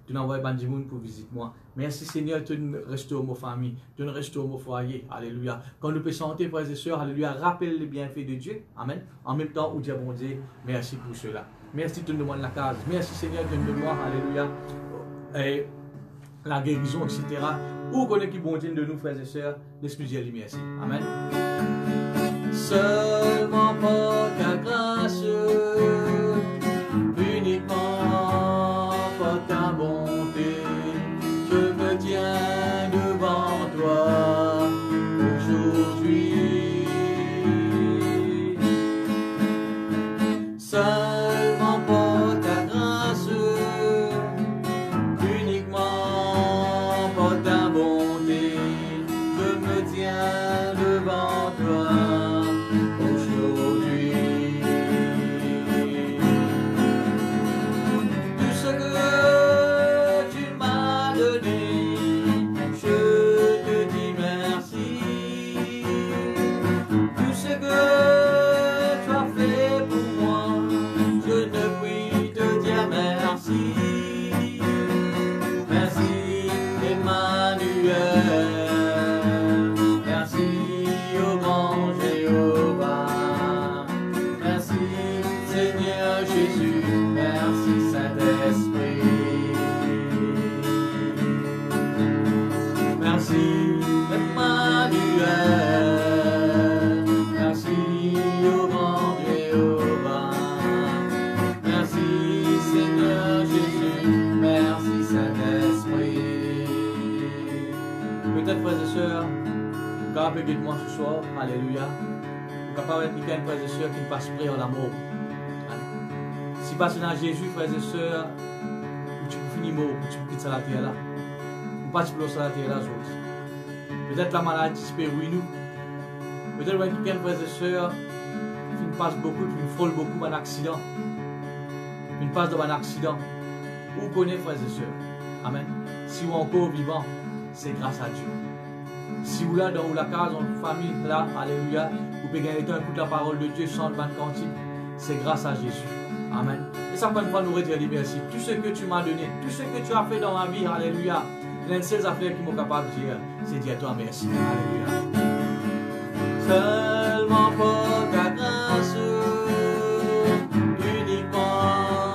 tu m'envoies un monde pour visiter moi. Merci Seigneur, tu me restaures ma famille, tu me restaures mon foyer. Alléluia. Quand nous pouvons chanter, frères et sœurs, alléluia, rappelle les bienfaits de Dieu. Amen. En même temps, nous disons bon Dieu, merci pour cela. Merci, tu nous demandes la case. Merci Seigneur, tu nous demandes, alléluia, et la guérison, etc. Où connaît qui bon Dieu de nous, frères et sœurs, l'excusez lui merci. Amen. Seulement par ta grâce, uniquement par ta bonté, je me tiens devant toi aujourd'hui. Seulement par ta grâce, uniquement par ta bonté, je me tiens devant toi. Avec moi ce soir, alléluia. Capable d'être quelqu'un, frères et sœurs, qui ne passe près en l'amour. Si passe dans Jésus, frères et sœurs, tu peux finir mort, tu peux quitter la terre là. Ou pas tu peux sur la terre là, peut-être la maladie peut ruiner nous. Peut-être quelqu'un, frères et sœurs, qui passe beaucoup, qui frôle beaucoup dans un accident. Qui passe dans un accident. Ou connaît, frères et sœurs. Amen. Si vous êtes encore vivant, c'est grâce à Dieu. Si vous là dans la case, en famille, là, alléluia, vous pouvez gagner un coup de la parole de Dieu, chante 20 cantiques, c'est grâce à Jésus. Amen. Et ça, une fois, nous redire merci. Tout ce que tu m'as donné, tout ce que tu as fait dans ma vie, alléluia. L'une de ces affaires qui m'ont capable de dire, c'est dire à toi merci. Alléluia. Seulement pour ta grâce, uniquement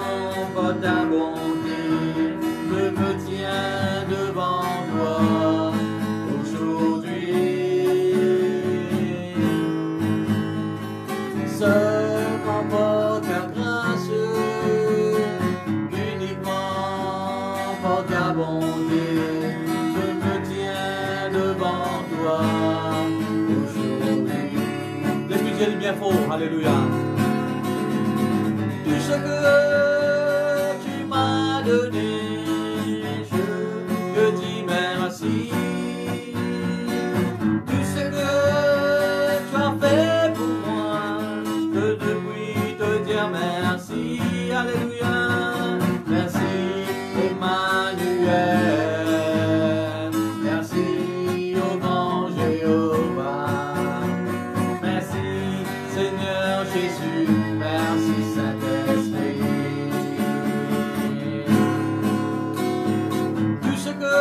pour ta bonté, je me tiens devant toi aujourd'hui. Seulement pour ta grâce, uniquement pour ta bonté, je me tiens devant toi. Laisse-lui bien fort, alléluia. Tout ce que tu m'as donné, je te dis merci. Tout ce que tu as fait pour moi, je ne puis te dire merci, alléluia. Merci Emmanuel, merci au grand Jéhovah. Seigneur Jésus, merci Saint-Esprit. Tout ce que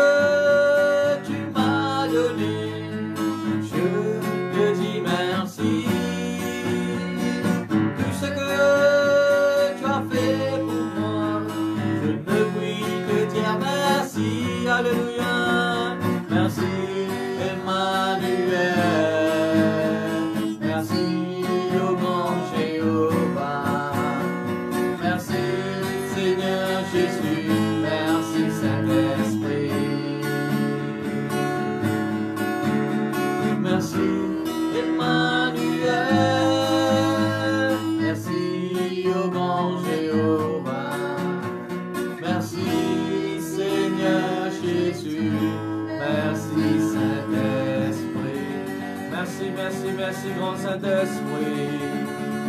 tu m'as donné, je te dis merci. Tout ce que tu as fait pour moi, je ne puis te dire merci. Alléluia, merci Emmanuel. Merci au grand Jéhovah. Merci Seigneur Jésus. Merci Saint-Esprit. Merci Emmanuel. Merci au grand Jéhovah. Merci Seigneur Jésus. Merci Saint-Esprit. Merci, merci, merci, grand Saint-Esprit.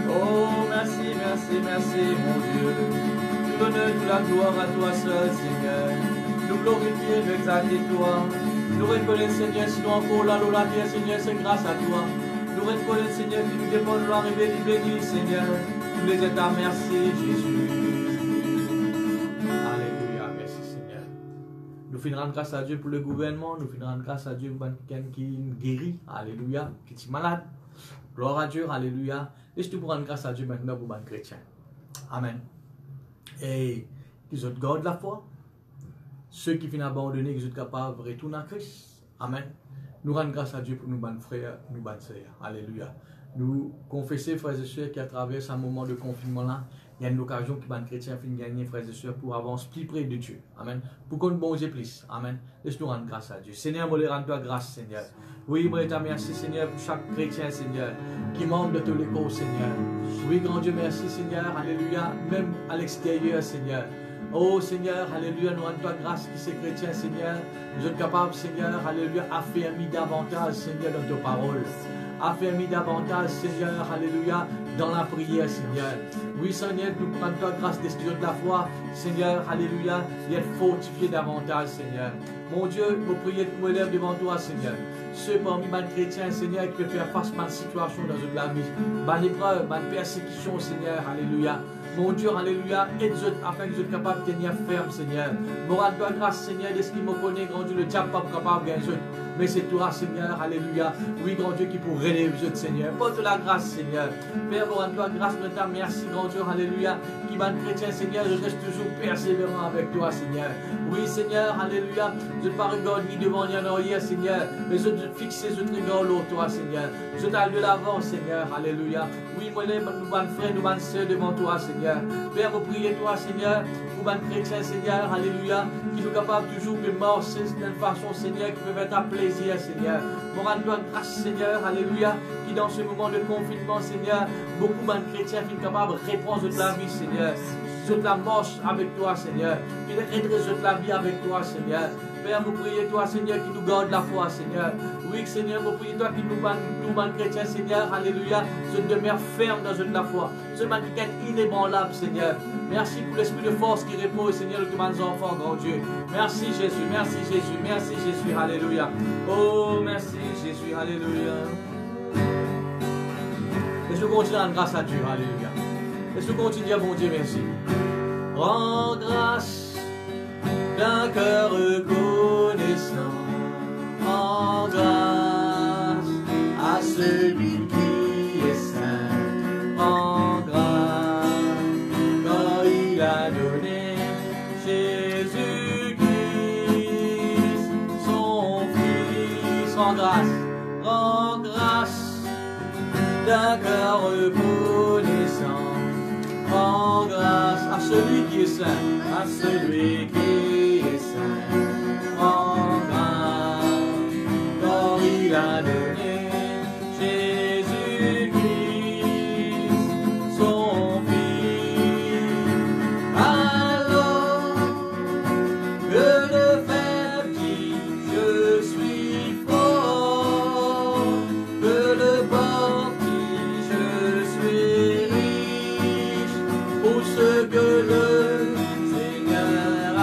Oh, merci, merci, merci, mon Dieu. Tout l'honneur, toute la gloire à toi seul, Seigneur. Nous glorifier, nous exalter toi. Nous reconnaissons, Seigneur, si nous encore là, nous la terre, Seigneur, c'est grâce à toi. Nous reconnaissons, Seigneur, qui nous dépend de l'arrivée du béni, Seigneur. Tous les états, merci, Jésus. Alléluia, merci, Seigneur. Nous finirons grâce à Dieu pour le gouvernement. Nous finirons grâce à Dieu pour quelqu'un qui guérit. Alléluia. Qui est malade. Gloire à Dieu. Alléluia. Laisse-nous rendre grâce à Dieu maintenant pour les chrétiens. Amen. Et qu'ils ont gardé la foi. Ceux qui finissent abandonner, qu'ils sont capables de retourner à Christ. Amen. Nous rendons grâce à Dieu pour nous, bonnes frères, nous, bonnes sœurs. Alléluia. Nous confessons, frères et sœurs, qu'à travers ce moment de confinement-là, il y a une occasion que les chrétiens finissent gagner, frères et sœurs, pour avancer plus près de Dieu. Amen. Pour qu'on bon Dieu plus. Amen. Laisse-nous rendre grâce à Dieu. Seigneur, je rends toi grâce, Seigneur. Oui, je te remercie, Seigneur, pour chaque chrétien, Seigneur, qui manque de tous les corps, Seigneur. Oui, grand Dieu, merci, Seigneur. Alléluia. Même à l'extérieur, Seigneur. Oh Seigneur, alléluia, nous rendons toi grâce qui c'est chrétien, Seigneur. Nous sommes capables, Seigneur, alléluia, affermis davantage, Seigneur, dans ta parole. Affermis davantage, Seigneur, alléluia, dans la prière, Seigneur. Oui, Seigneur, nous prenons toi grâce des studios de la foi, Seigneur, alléluia, d'être fortifié davantage, Seigneur. Mon Dieu, nous prions pour élèves devant toi, Seigneur. Ceux parmi les chrétiens, Seigneur, qui peuvent faire face à ma situation dans la vie, ma épreuve, ma persécution, Seigneur, alléluia. Mon Dieu, alléluia, aide-nous afin que je sois capable de tenir ferme, Seigneur. Moral toi grâce, Seigneur, de ce qui me connaît, grand Dieu, le diable pas capable de gagner. Mais c'est toi, Seigneur, alléluia. Oui, grand Dieu, qui pour relever vous, Seigneur. Porte la grâce, Seigneur. Père, moral toi grâce, notre merci, grand Dieu, alléluia. Qui va chrétien, Seigneur, je reste toujours persévérant avec toi, Seigneur. Oui, Seigneur, alléluia. Je ne pas regarder ni devant ni en arrière, Seigneur. Mais je fixe, je te regarde l'autre, toi, Seigneur. Je t'aille de l'avant, Seigneur, alléluia. Oui, moi, nous, bonnes frères, nous, bonnes sœurs devant toi, Seigneur. Père, vous priez toi, Seigneur, pour les chrétiens, Seigneur, alléluia, qui sont capables toujours de marcher d'une façon, Seigneur, qui peuvent être à plaisir, Seigneur. Pour rendre grâce, Seigneur, alléluia, qui dans ce moment de confinement, Seigneur, beaucoup de chrétiens qui sont capables de répondre de la vie, Seigneur. Je la marche avec toi, Seigneur. Qui aiderait la vie avec toi, Seigneur. Père, vous priez toi, Seigneur, qui nous garde la foi, Seigneur. Oui, Seigneur, vous priez toi qui nous chrétiens, Seigneur, alléluia. Je demeure ferme dans la foi. Je demande quelqu'un inébranlable, Seigneur. Merci pour l'esprit de force qui repose, Seigneur, de tous mes enfants, grand Dieu. Merci Jésus, merci Jésus, merci Jésus, alléluia. Oh, merci Jésus, alléluia. Et je continue à rendre grâce à Dieu, alléluia. Est-ce que continue à bon Dieu, merci. Rends grâce d'un cœur reconnaissant. Rends grâce à celui qui est saint. Rends grâce quand il a donné Jésus-Christ, son Fils. Rends grâce d'un cœur reconnaissant. Rends grâce à celui qui est saint, à celui qui est saint. Rends grâce quand il a donné Jésus-Christ, son Fils. Alors que le faible dit je suis fort, que le pauvre dit je suis riche, pour ce que le Seigneur a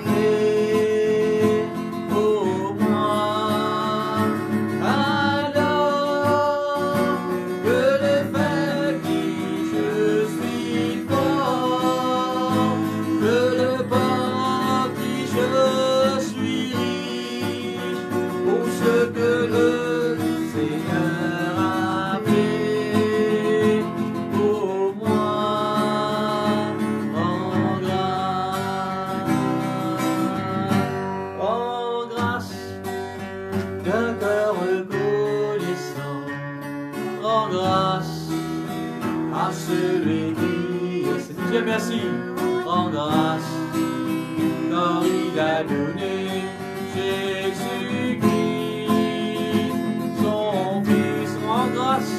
fait pour moi. Alors que le faible dit je suis fort, que le pauvre dit je suis riche, pour ce que le Seigneur a fait pour moi. Rends grâce d'un cœur reconnaissant. Rends grâce à celui qui est saint. Dieu merci. Rends grâce car il a donné Jésus-Christ, son Fils. Rends grâce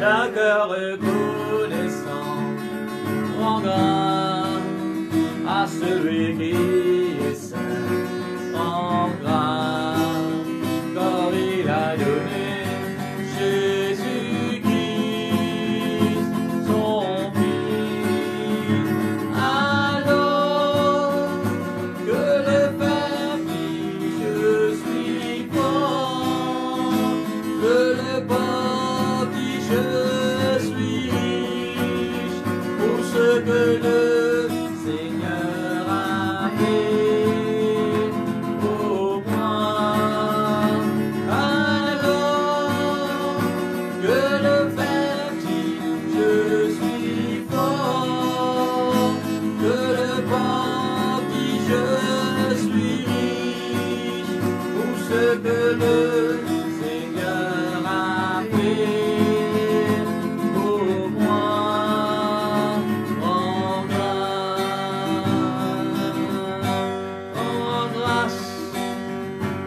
d'un cœur reconnaissant. Rends grâce à celui qui est saint. Rends grâce car il a donné Jésus-Christ, son Fils. Alors que le Père dit je suis fort, que le pauvre dit je suis riche, pour ce que le Seigneur a fait pour moi. Alors que le Père dit je suis fort, que le pauvre dit je suis riche, pour ce que le Seigneur a fait pour moi. Rends grâce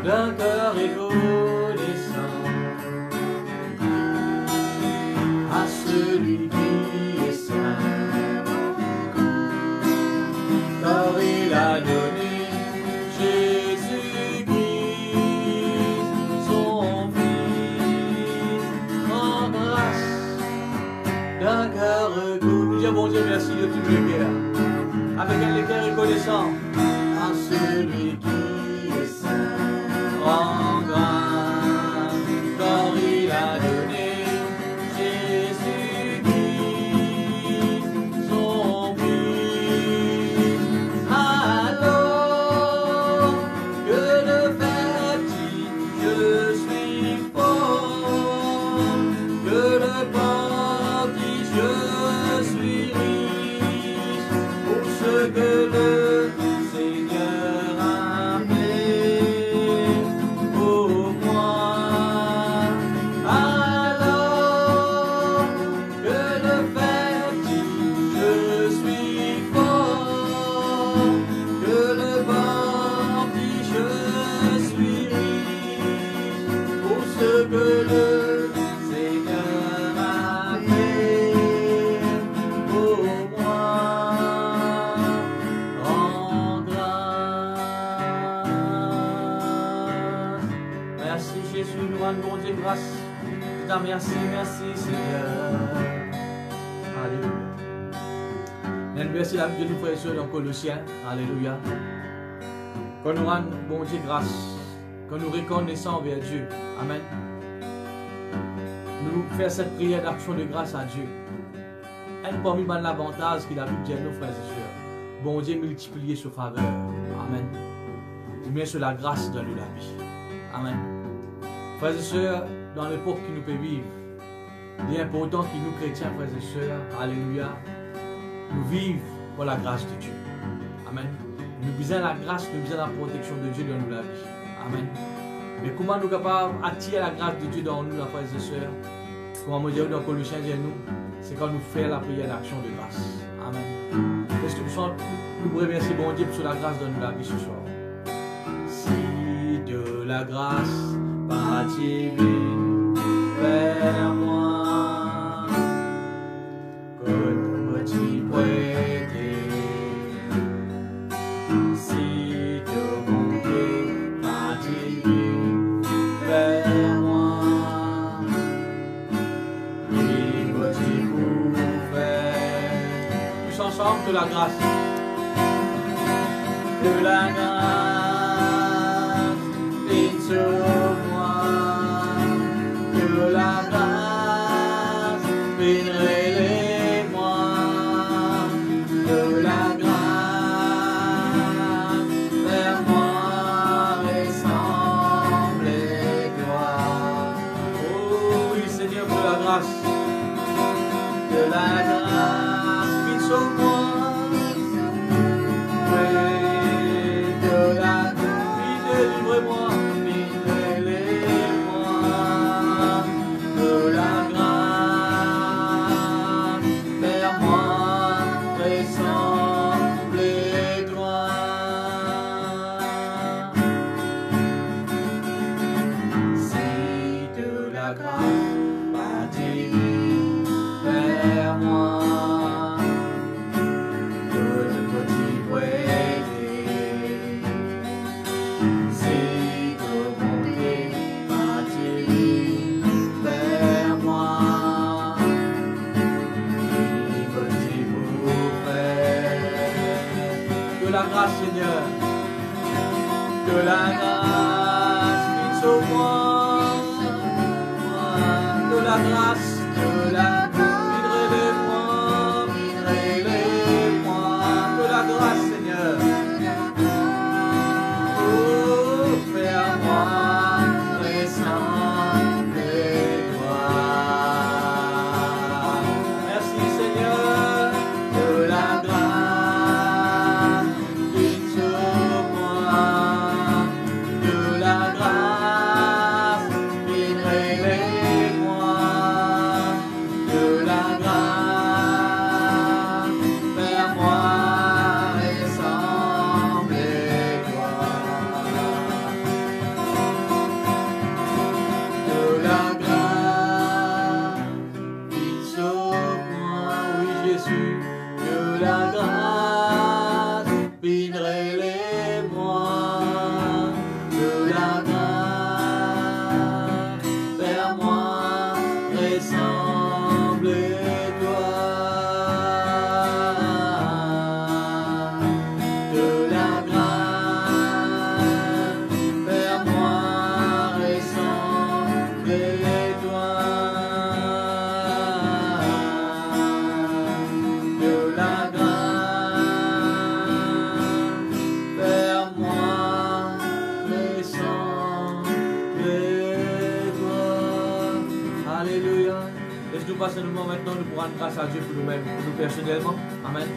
d'un cœur reconnaissant à celui qui est saint, car il a donné Jésus-Christ, son Fils. Rends grâce d'un cœur reconnaissant. Dis bon Dieu merci de tout le cœur, avec un cœur reconnaissant à celui qui est saint. Rends grâce car il a donné Jésus-Christ, son Fils. Alors que le Père dit je suis fort, que le pauvre dit je suis riche, pour ce que le Seigneur a fait pour moi. Alors que le Père dit je suis fort, que le pauvre dit je suis riche, pour ce que le Seigneur a fait pour moi. Rends grâce. Merci Jésus, nous rendons Dieu grâce. Je t'en remercie, merci Seigneur. Alléluia. Merci la Dieu nous frères et sœurs dans Colossiens. Alléluia. Qu'on nous rende bon Dieu grâce. Que nous reconnaissons envers Dieu. Amen. nous faire cette prière d'action de grâce à Dieu. Un parmi l'avantage qu'il a vu dire nos frères et sœurs. Bon Dieu multiplier sa faveur. Amen. Du bien sur la grâce dans nous la vie. Amen. Frères et sœurs, dans l'époque qui nous peut vivre, il est important que nous chrétiens, frères et sœurs, alléluia, nous vivons pour la grâce de Dieu. Amen. Nous visons la grâce, nous visons la protection de Dieu dans nous la vie. Amen. Mais comment nous sommes capables d'attirer la grâce de Dieu dans nous, frères et sœurs? Comment nous dire dans Colossiens, c'est quand nous faisons la prière d'action de grâce. Amen. Est-ce que nous remercions bon Dieu pour la grâce dans nous la vie ce soir? Si de la grâce divine vers moi, que peux-tu prêter? Si de bonté divine vers moi, qui peux-tu pour faire? Tous ensemble de la grâce. De la grâce, viens sur moi, de la grâce, viens relève-moi, de la grâce, vers moi, ressemble-toi. Oh oui, Seigneur, pour la grâce, de la grâce, viens sur moi. Seigneur, de la grâce, viens sur moi, de la grâce, de la grâce, relève-moi, de la grâce, Seigneur. Oh, fais-moi ressembler toi. Merci, Seigneur, de la grâce. Maintenant, nous pourrons grâce à Dieu pour nous-mêmes, pour nous personnellement. Amen.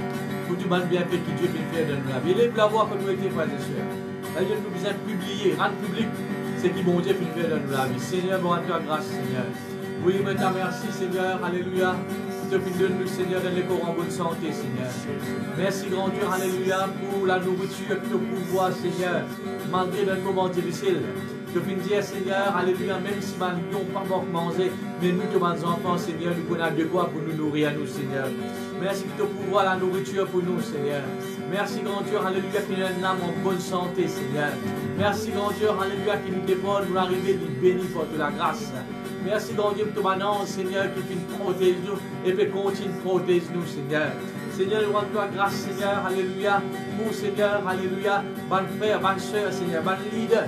Pour tout le bien fait que Dieu peut faire dans la vie. Il est pour l'avoir que nous étions, frères et sœurs. Dieu nous besoin de publier, rendre public ce qui bon Dieu peut faire dans la vie. Seigneur, bon à toi grâce, Seigneur. Oui, maintenant, merci, Seigneur. Alléluia. Te de nous, Seigneur, donne les corps en bonne santé, Seigneur. Merci, grand Dieu, alléluia, pour la nourriture que nous pouvons voir, Seigneur, malgré notre moment difficile. Je finis dire, Seigneur, alléluia, même si nous n'avons pas encore mangé, mais nous, tous nos enfants, Seigneur, nous prenons de quoi pour nous nourrir, nous, Seigneur. Merci pour te pouvoir la nourriture pour nous, Seigneur. Merci, grand Dieu, alléluia, qui nous donne l'âme en bonne santé, Seigneur. Merci, grand Dieu, alléluia, qui nous dépend, nous arriver, nous bénir pour de la grâce. Merci, grand Dieu, pour ton annonce, Seigneur, qui nous protège nous et peut continuer de protéger nous, Seigneur. Seigneur, nous rendons toi grâce, Seigneur, alléluia, pour Seigneur, alléluia, bonne frère, bonne soeur, Seigneur, bonne leader.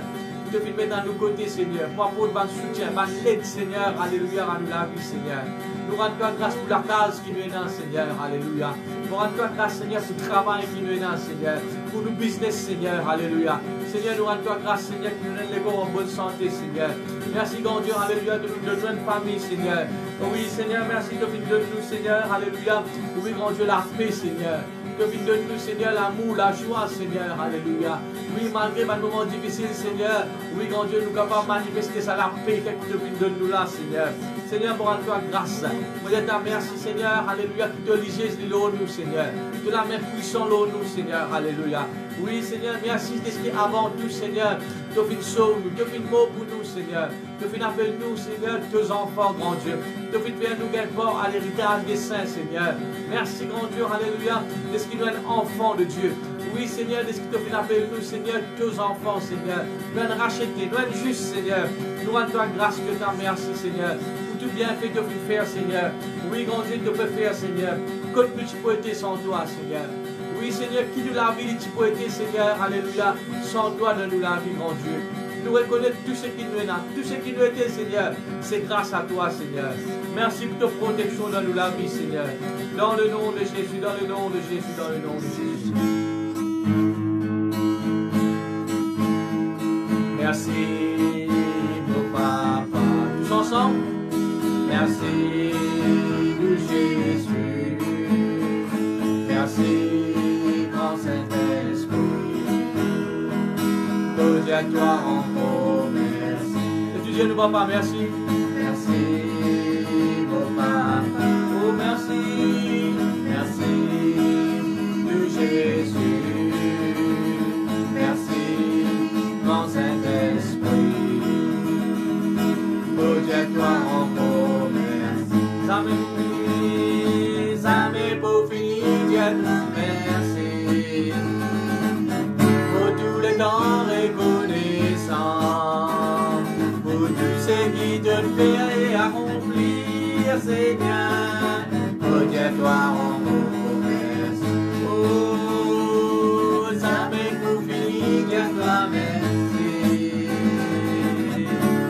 te filmer dans nos côtés, Seigneur. Pour apporter un soutien, un aide, Seigneur. Alléluia, à nous la vie, Seigneur. Nous rendons grâce pour la case qui nous est dans, Seigneur. Alléluia. Nous rendons grâce, Seigneur, pour le travail qui nous est dans, Seigneur. Pour nos business, Seigneur. Alléluia. Seigneur, nous rendons grâce, Seigneur, que nous donne les corps en bonne santé, Seigneur. Merci, grand Dieu, alléluia, de nous donner une famille, Seigneur. Oui, Seigneur, merci de nous, Seigneur. Alléluia. Oui, grand Dieu, la paix, Seigneur. Que vite de nous, Seigneur, l'amour, la joie, Seigneur. Alléluia. Oui, malgré un moment difficile, Seigneur. Oui, grand Dieu, nous sommes capables de manifester ça, la paix que tu de nous là, Seigneur. Seigneur, pour rendre toi grâce. Vous êtes à merci, Seigneur. Alléluia. Qui te ligez l'eau, nous, Seigneur. Que la main puissante, l'eau, nous, Seigneur. Alléluia. Oui, Seigneur, merci de ce qui est avant tout, Seigneur. Tu fais sauve nous, tu fais mot pour nous, Seigneur. Tu fais appel nous, Seigneur, tes enfants, grand Dieu. Tu fais faire nous gagner fort à l'héritage des saints, Seigneur. Merci, grand Dieu, alléluia, de ce qui nous est enfant de Dieu. Oui, Seigneur, de ce qui te fait appeler nous, Seigneur, tes enfants, Seigneur. Nous sommes rachetés, nous sommes justes, Seigneur. Nous rendons toi grâce que tu as merci, Seigneur. Pour tout bien fait, tu peux faire, Seigneur. Oui, grand Dieu, tu peux faire, Seigneur. Que tu peux être sans toi, Seigneur. Oui, Seigneur, qui nous l'a vie, tu peux être, Seigneur, alléluia. Sans toi, de nous la vie, grand Dieu. Nous reconnaissons tout ce qui nous est là, tout ce qui nous était, Seigneur. C'est grâce à toi, Seigneur. Merci pour ta protection dans nous la vie, Seigneur. Dans le nom de Jésus, dans le nom de Jésus, dans le nom de Jésus. Merci, mon papa. Tous ensemble. Merci, de Jésus. Merci, grand Saint-Esprit. Oh Dieu, à toi encore merci. Et tu dis, nous papa, merci. Merci, mon papa. Oh merci, merci, de Jésus. Merci, grand Saint-Esprit. Oh Dieu, à toi encore merci. Ça m'est pour finir, Dieu, merci. Pour tous les temps reconnaissant, pour tous ceux qui te fait accomplir, Seigneur. Oh Dieu, toi encore merci. Oh, ça m'est pour finir, Dieu, toi merci.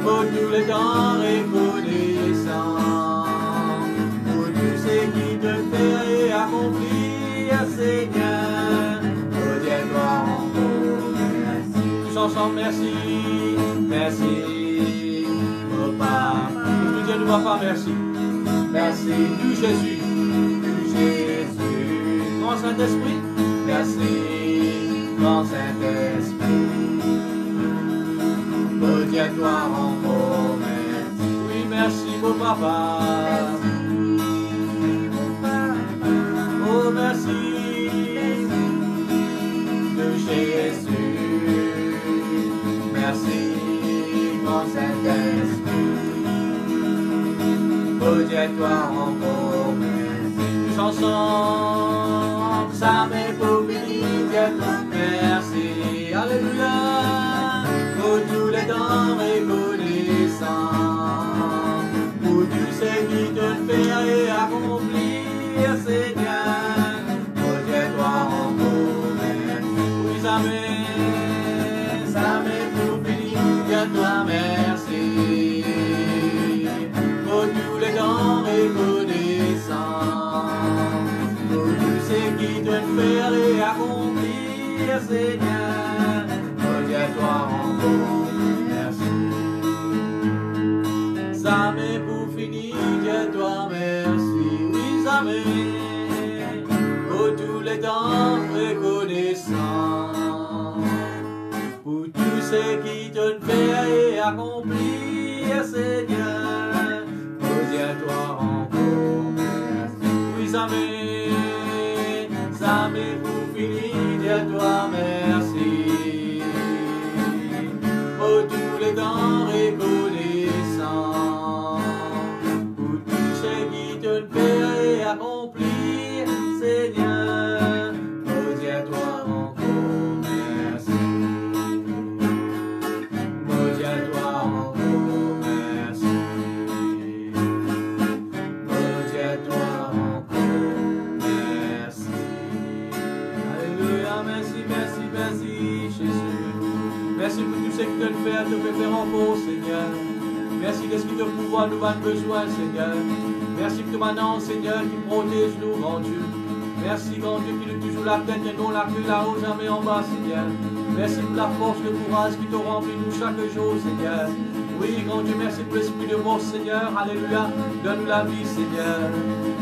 Pour tous les temps reconnaissant, pour tous ceux qui te fait accomplir, Seigneur. Oh Dieu, toi encore merci. Tous ensemble, merci, merci, oh Papa. Tout Dieu nous va pas, merci. Merci, du Jésus, du Jésus. Grand Saint-Esprit, merci, grand Saint-Esprit. Oh Dieu, toi encore merci. Oui, merci, mon Papa. Oh, merci de Jésus. Merci, grand Saint-Esprit. Oh Dieu, toi encore merci. Tous ensemble, ça m'est pour finir, Dieu, toi merci. Alléluia. Pour tous les temps reconnaissants, pour tous ceux qui te fait accomplir, Seigneur. Oh Dieu, toi encore merci. Oui, ça m'est pour finir, Dieu, toi merci. Pour tous les temps reconnaissants, pour tous ceux qui te fait accomplir, Seigneur. Oh Dieu, toi encore merci. Ça m'est pour finir, Dieu, toi merci. Oui, ça m'est pour tous les temps reconnaissant, pour tous ceux qui te fait accomplir, Seigneur. Oh Dieu, toi encore merci. Oui, ça m'est pour finir, Dieu, toi merci. Pour tous les temps reconnaissant, pour tous ceux qui te fait accomplir, Seigneur. Oh Dieu, toi encore merci. Oh Dieu, toi encore merci. Oh Dieu, toi encore te fait faire encore, Seigneur. Merci de ce qui te pouvoir nous avons besoin, Seigneur. Merci que maintenant, Seigneur, qui protège nous, grand Dieu. Merci, grand Dieu, qui nous toujours la tête et non la queue là-haut, jamais en bas, Seigneur. Merci pour la force, le courage qui te remplit nous chaque jour, Seigneur. Oui, grand Dieu, merci pour l'esprit de mort, Seigneur. Alléluia. Donne-nous la vie, Seigneur.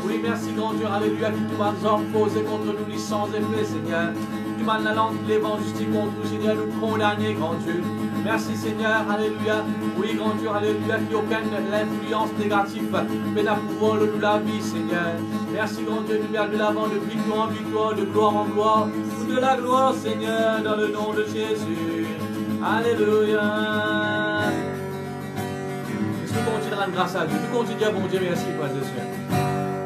Oui, merci, grand Dieu. Alléluia. Qui tout les hommes posés contre nous, sans effet, Seigneur. Tu m'as la langue de l'évangile contre nous, Seigneur, nous condamner, grand Dieu. Merci, Seigneur. Alléluia. Oui, grand Dieu. Alléluia. Qu'il n'y ait aucune influence négative, mais la pouvoir de nous la vie, Seigneur. Merci, grand Dieu. Nous de l'avant de victoire en victoire, de gloire en gloire. Ou de la gloire, Seigneur, dans le nom de Jésus. Alléluia. Nous continuerons grâce à Dieu. Nous continuons, bon Dieu, merci, frères et sœurs.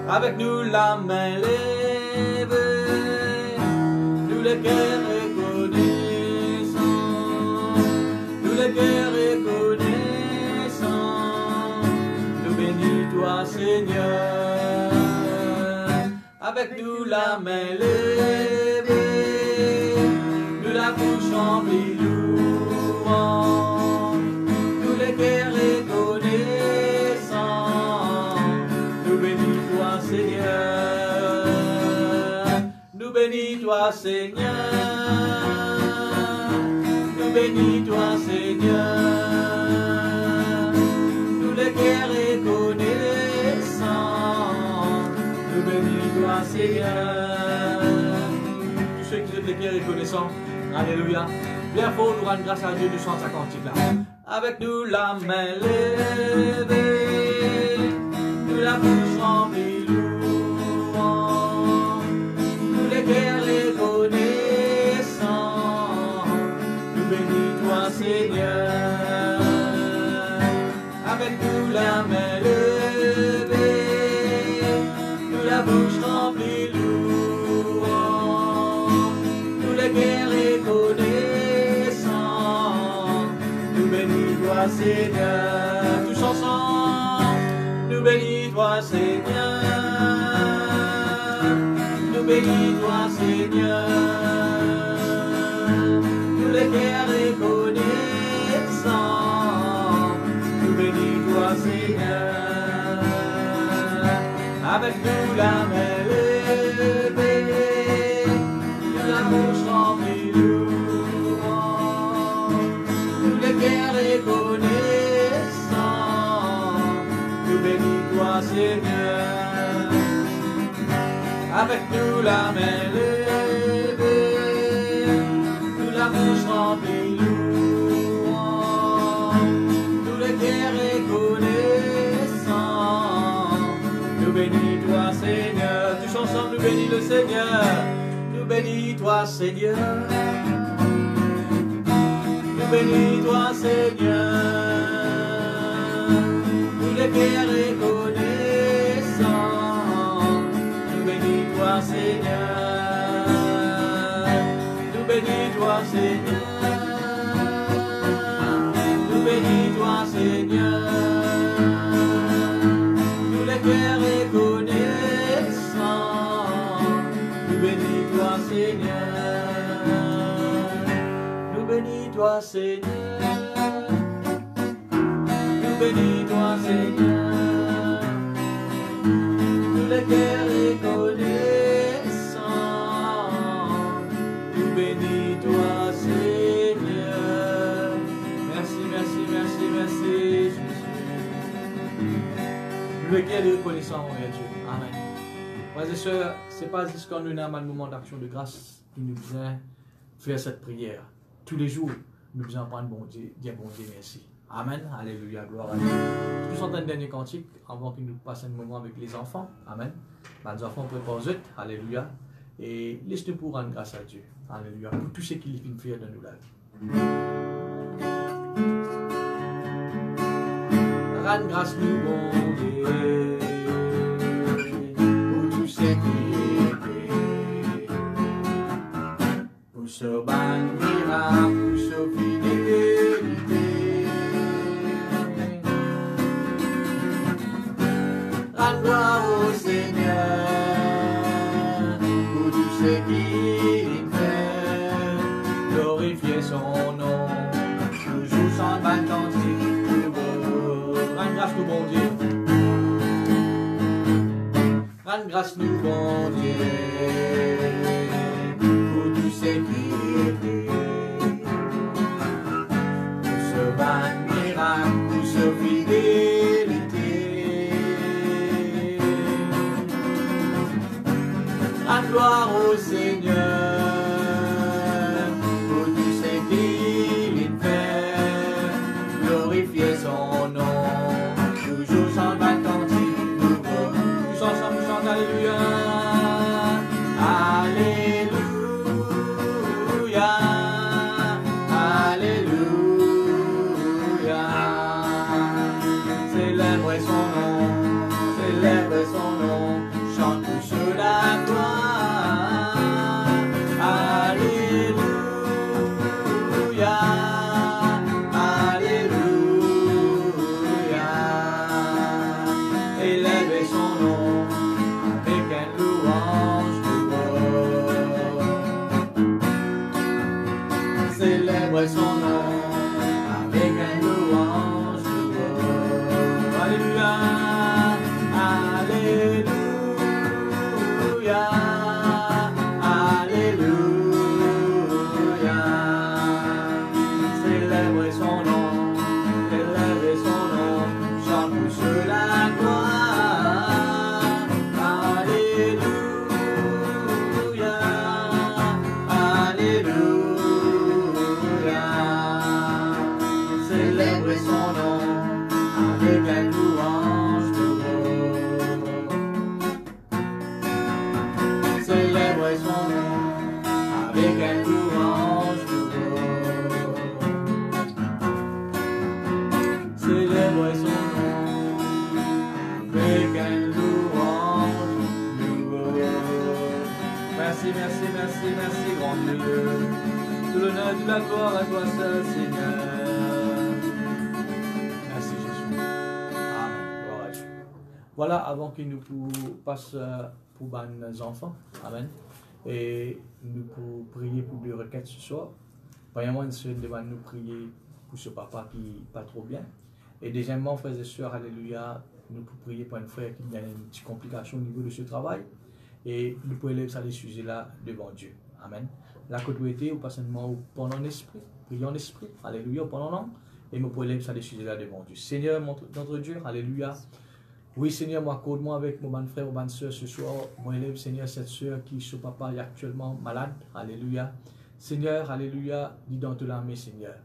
Avec nous, la main levée, nous les cœurs reconnaissants, nous les cœurs reconnaissants, nous bénis toi, Seigneur. Avec nous, la main levée, nous la bouche remplie louange, nous les cœurs nous bénis toi, Seigneur. Nous bénis toi, Seigneur. Nous les cœurs reconnaissants. Nous bénis toi, Seigneur. Tous ceux qui sont les cœurs reconnaissants, alléluia. Bien fort, nous rendons grâce à Dieu du chant sa cantique là. Avec nous la main levée, nous la bouche remplie. Seigneur, avec nous la main levée, nous la bouche remplie louange, nous les cœurs reconnaissants, nous bénis toi Seigneur, tous ensemble, nous bénis toi Seigneur, nous bénis toi Seigneur, nous les cœurs reconnaissants. Nous bénis toi Seigneur, avec nous la main levée, nous la bouche remplie louange, nous les cœurs reconnaissants, nous bénis toi Seigneur, avec nous la main levée, nous la bouche remplie louange. Nous bénis toi Seigneur, tous ensemble nous bénis le Seigneur, nous bénis toi Seigneur, nous bénis toi Seigneur, nous les cœurs reconnaissants, nous bénis toi Seigneur, nous bénis toi Seigneur, nous bénis toi Seigneur. Cœur reconnaissant, nous bénis toi Seigneur, nous bénis toi Seigneur, nous bénis toi Seigneur, nous les cœurs reconnaissants, nous bénis toi Seigneur. Merci, merci, merci, merci. Le cœur est reconnaissant envers Dieu. Amen. Frères et sœurs, ce n'est pas juste quand nous avons un moment d'action de grâce qui nous vient faire cette prière. Tous les jours, nous devons prendre bon Dieu, dire bon Dieu merci. Amen. Alléluia, gloire à Dieu. Nous sommes en dernier cantique avant que nous passions un moment avec les enfants. Amen. Les enfants préparent eux. Alléluia. Et laisse-nous pour rendre grâce à Dieu. Alléluia. Pour tout ce qu'il vient faire dans nos lives. Rendre grâce nous bon Dieu pour tout ce qui est pour ce ban miracle, pour ce fidélité. Rendre gloire au Seigneur pour tout ce qu'il fait, glorifier son nom, toujours sans ban Rends grâce nous, bon Dieu, pour tout ce qui est fait. Pour ce ban miracle, pour ce fidélité. Rends gloire au Seigneur. Son nom, toujours sans attentif, nous tous ensemble nous chantons Alléluia, Alléluia, Alléluia. Célèbre son nom, célèbre son nom, chante tous sur la gloire, Alléluia. Célèbre son nom avec un louange de voix. Alléluia, Alléluia, Alléluia. Célèbre son nom, chante sur la gloire. Alléluia, Alléluia. Célèbre son nom avec un louange de voix. Célèbre son nom avec un louange de voix. Célèbre son nom avec un louange de voix. Merci, merci, merci, merci, grand Dieu. Tout l'honneur et toute la gloire à toi seul, Seigneur. Merci Jésus. Amen. Gloire à Dieu. Voilà, avant que nous passions pour nos enfants, Amen, et nous pour prier pour des requêtes ce soir. Premièrement, nous devons nous prier pour ce papa qui n'est pas trop bien. Et deuxièmement, frères et sœurs, Alléluia, nous pour prier pour un frère qui a une petite complication au niveau de ce travail. Et nous pouvons élever ça des sujets-là devant Dieu. Amen. La côte-ouest, ou pas seulement pendant l'esprit, prions en esprit, Alléluia, pendant l'an, et nous pouvons élever ça des sujets-là devant Dieu. Seigneur, notre Dieu, Alléluia. Oui, Seigneur, moi, accorde-moi avec mon bon frère ou bonne soeur ce soir. Moi, élève, Seigneur, cette soeur qui, son papa, est actuellement malade. Alléluia. Seigneur, Alléluia, dis dans toute l'armée, Seigneur.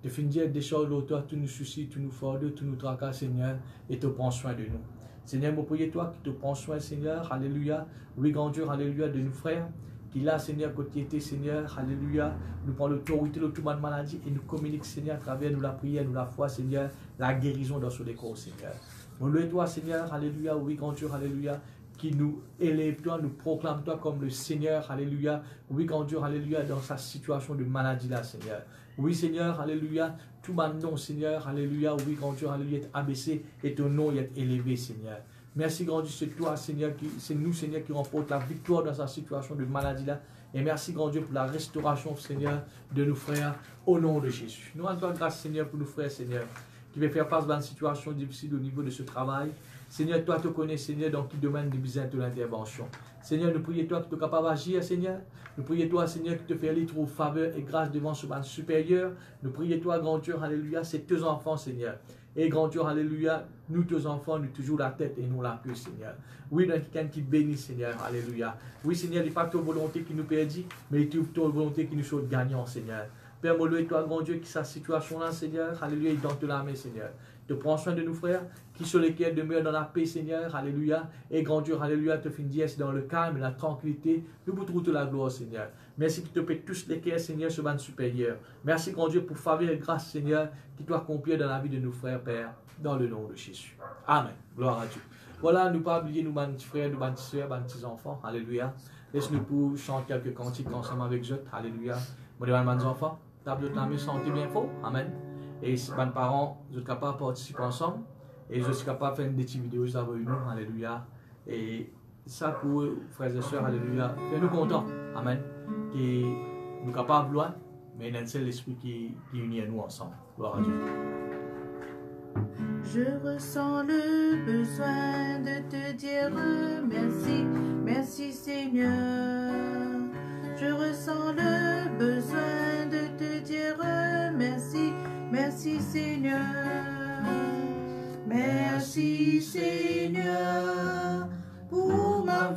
De finir des choses l'auteur, tous nous soucis, tous nous fardeaux, tous nous tracas, Seigneur, et te prends soin de nous. Seigneur, moi, prie toi qui te prends soin, Seigneur, Alléluia. Oui, grand Dieu, Alléluia, de nos frères. Qui là, Seigneur, côté était, Seigneur, Alléluia, nous prend l'autorité de toute maladie et nous communique, Seigneur, à travers nous la prière, nous la foi, Seigneur, la guérison dans ce décor, Seigneur. Nous louons toi, Seigneur, Alléluia, oui, grand Dieu, Alléluia, qui nous élève toi, nous proclame toi comme le Seigneur, Alléluia, oui, grand Dieu, Alléluia, dans sa situation de maladie là, Seigneur. Oui, Seigneur, Alléluia, tout mon nom, Seigneur, Alléluia, oui, grand Dieu, Alléluia, est abaissé et ton nom est élevé, Seigneur. Merci, grand Dieu, c'est toi, Seigneur, c'est nous, Seigneur, qui remporte la victoire dans sa situation de maladie-là. Et merci, grand Dieu, pour la restauration, Seigneur, de nos frères, au nom de Jésus. Nous rendons grâce, Seigneur, pour nos frères, Seigneur, qui veulent faire face à une situation difficile au niveau de ce travail. Seigneur, toi, tu connais, Seigneur, dans qui domaine de besoin de l'intervention. Seigneur, nous prions toi qui tu es capable d'agir, Seigneur. Nous prions toi, Seigneur, qui te fait aller trouver faveur et grâce devant ce ban supérieur. Nous prions toi, grand Dieu, Alléluia, c'est tes enfants, Seigneur. Et grand Dieu, Alléluia, nous, tes enfants, nous toujours la tête et nous la queue, Seigneur. Oui, dans quelqu'un qui bénit, Seigneur, Alléluia. Oui, Seigneur, il n'est pas ta volonté qui nous perdit, mais il est ta volonté qui nous soit gagnant, Seigneur. Père, moi, et toi, grand Dieu, qui sa situation-là, Seigneur, Alléluia, il donne la main, Seigneur. Te prends soin de nous, frères, qui sur lesquels demeurent dans la paix, Seigneur, Alléluia. Et grand Dieu, Alléluia, te fait dire, c'est dans le calme et la tranquillité, nous vous trouvons la gloire, Seigneur. Merci qui te paie tous les cœurs, Seigneur, ce ban supérieur. Merci, grand Dieu, pour faveur et grâce, Seigneur, qui doit accomplir dans la vie de nos frères, Père, dans le nom de Jésus. Amen. Gloire à Dieu. Voilà, nous pas oublier nous, nos frères, nos soeurs, nos petits enfants. Alléluia. Laisse-nous pour chanter quelques cantiques ensemble avec eux. Alléluia. Mon mes enfants, table de la maison, sentez bien fort. Amen. Et si mes parents, vous êtes capables de participer ensemble. Et je suis capable de faire des petites vidéos avec nous. Alléluia. Et ça pour frères et sœurs, Alléluia. Fais-nous contents. Amen. Que nous capables de loin, mais il y a un seul esprit qui unit nous ensemble. Gloire à Dieu.
Je ressens le besoin de te dire merci.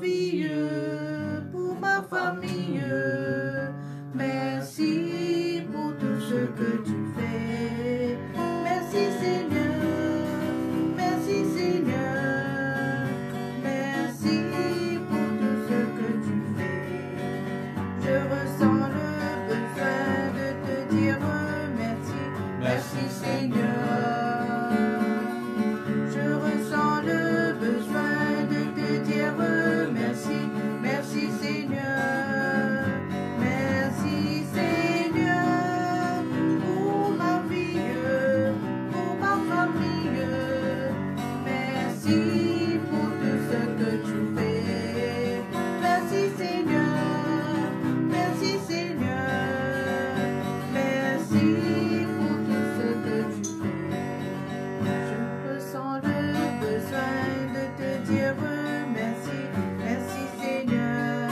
vie, pour ma famille. Merci pour tout ce que tu fais. Merci Seigneur, merci Seigneur. Merci pour tout ce que tu fais. Je ressens le besoin de te dire merci. Merci Seigneur. Je ressens le besoin de te dire merci. Merci Seigneur. Merci Seigneur pour ma vie, pour ma famille. Merci pour tout ce que tu fais. Merci Seigneur. Merci Seigneur. Merci pour tout ce que tu fais. Je ressens le besoin de te dire merci. Merci Seigneur.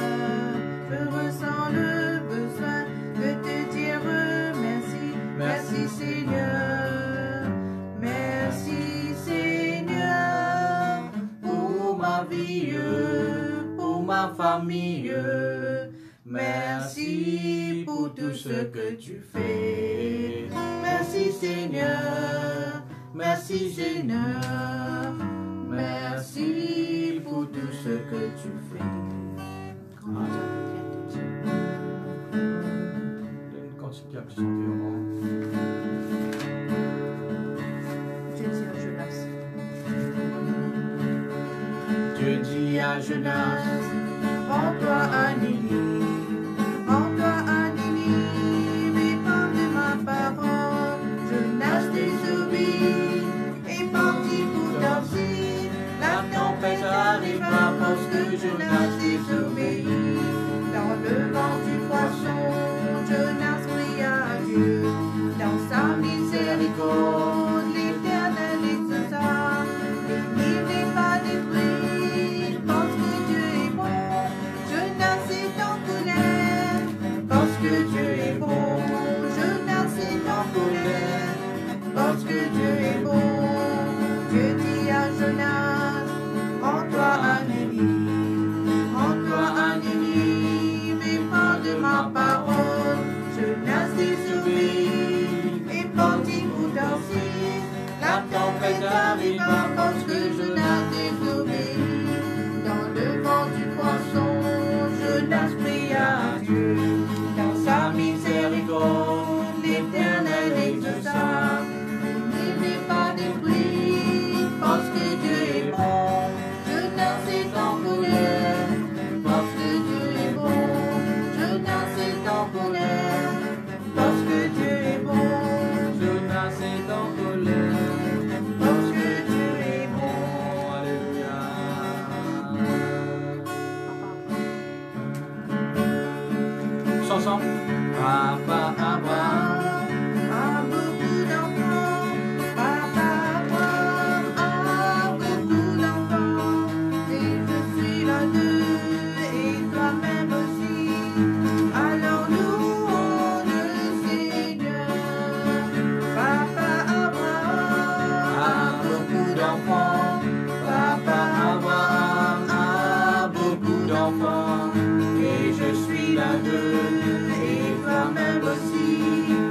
Je ressens le besoin de te dire merci. Merci Seigneur. Merci Seigneur pour ma vie, pour ma famille. Merci pour tout ce que tu fais. Merci Seigneur. Merci Seigneur. Merci pour tout ce que tu fais.
Donne quand tu as chanté au monde.
Je dis à Jonas.
Dieu dit à Jonas,
Rends-toi à Ninive, rends-toi à Ninive, et parle de ma parole. Jonas désobéit et partit pour Tarsis. La tempête arriva parce que Jonas désobéit. Dans le vent du poisson, Jonas pria à Dieu. Dans sa miséricorde, l'Éternel exauça. Ninive n'est pas détruite parce que Dieu est bon. Jonas est en colère parce que Dieu est bon. Jonas est en colère parce que Dieu est bon. Dieu dit à Jonas, rends-toi à Ninive, rends-toi à Ninive et parle de ma parole. Jonas désobéit et partit pour Tarsis. La tempête arriva parce que Jonas désobéit. Dans le vent du poisson, Jonas pria à Dieu. Dans sa miséricorde, l'Éternel exauça. Ninive n'est pas détruit parce que Dieu est bon. Jonas est en colère parce que Dieu est bon. Jonas est en colère parce que Dieu est bon.
Jonas est en colère.
Parce que Dieu est bon.
Alléluia. Tous ensemble. Papa Abraham
A beaucoup d'enfants, Papa Abraham a beaucoup d'enfants, et je suis l'un d'eux, et toi-même aussi. Alors louons le Seigneur. Papa Abraham a beaucoup d'enfants, Papa Abraham a beaucoup d'enfants, et je suis l'un d'eux, et toi-même aussi.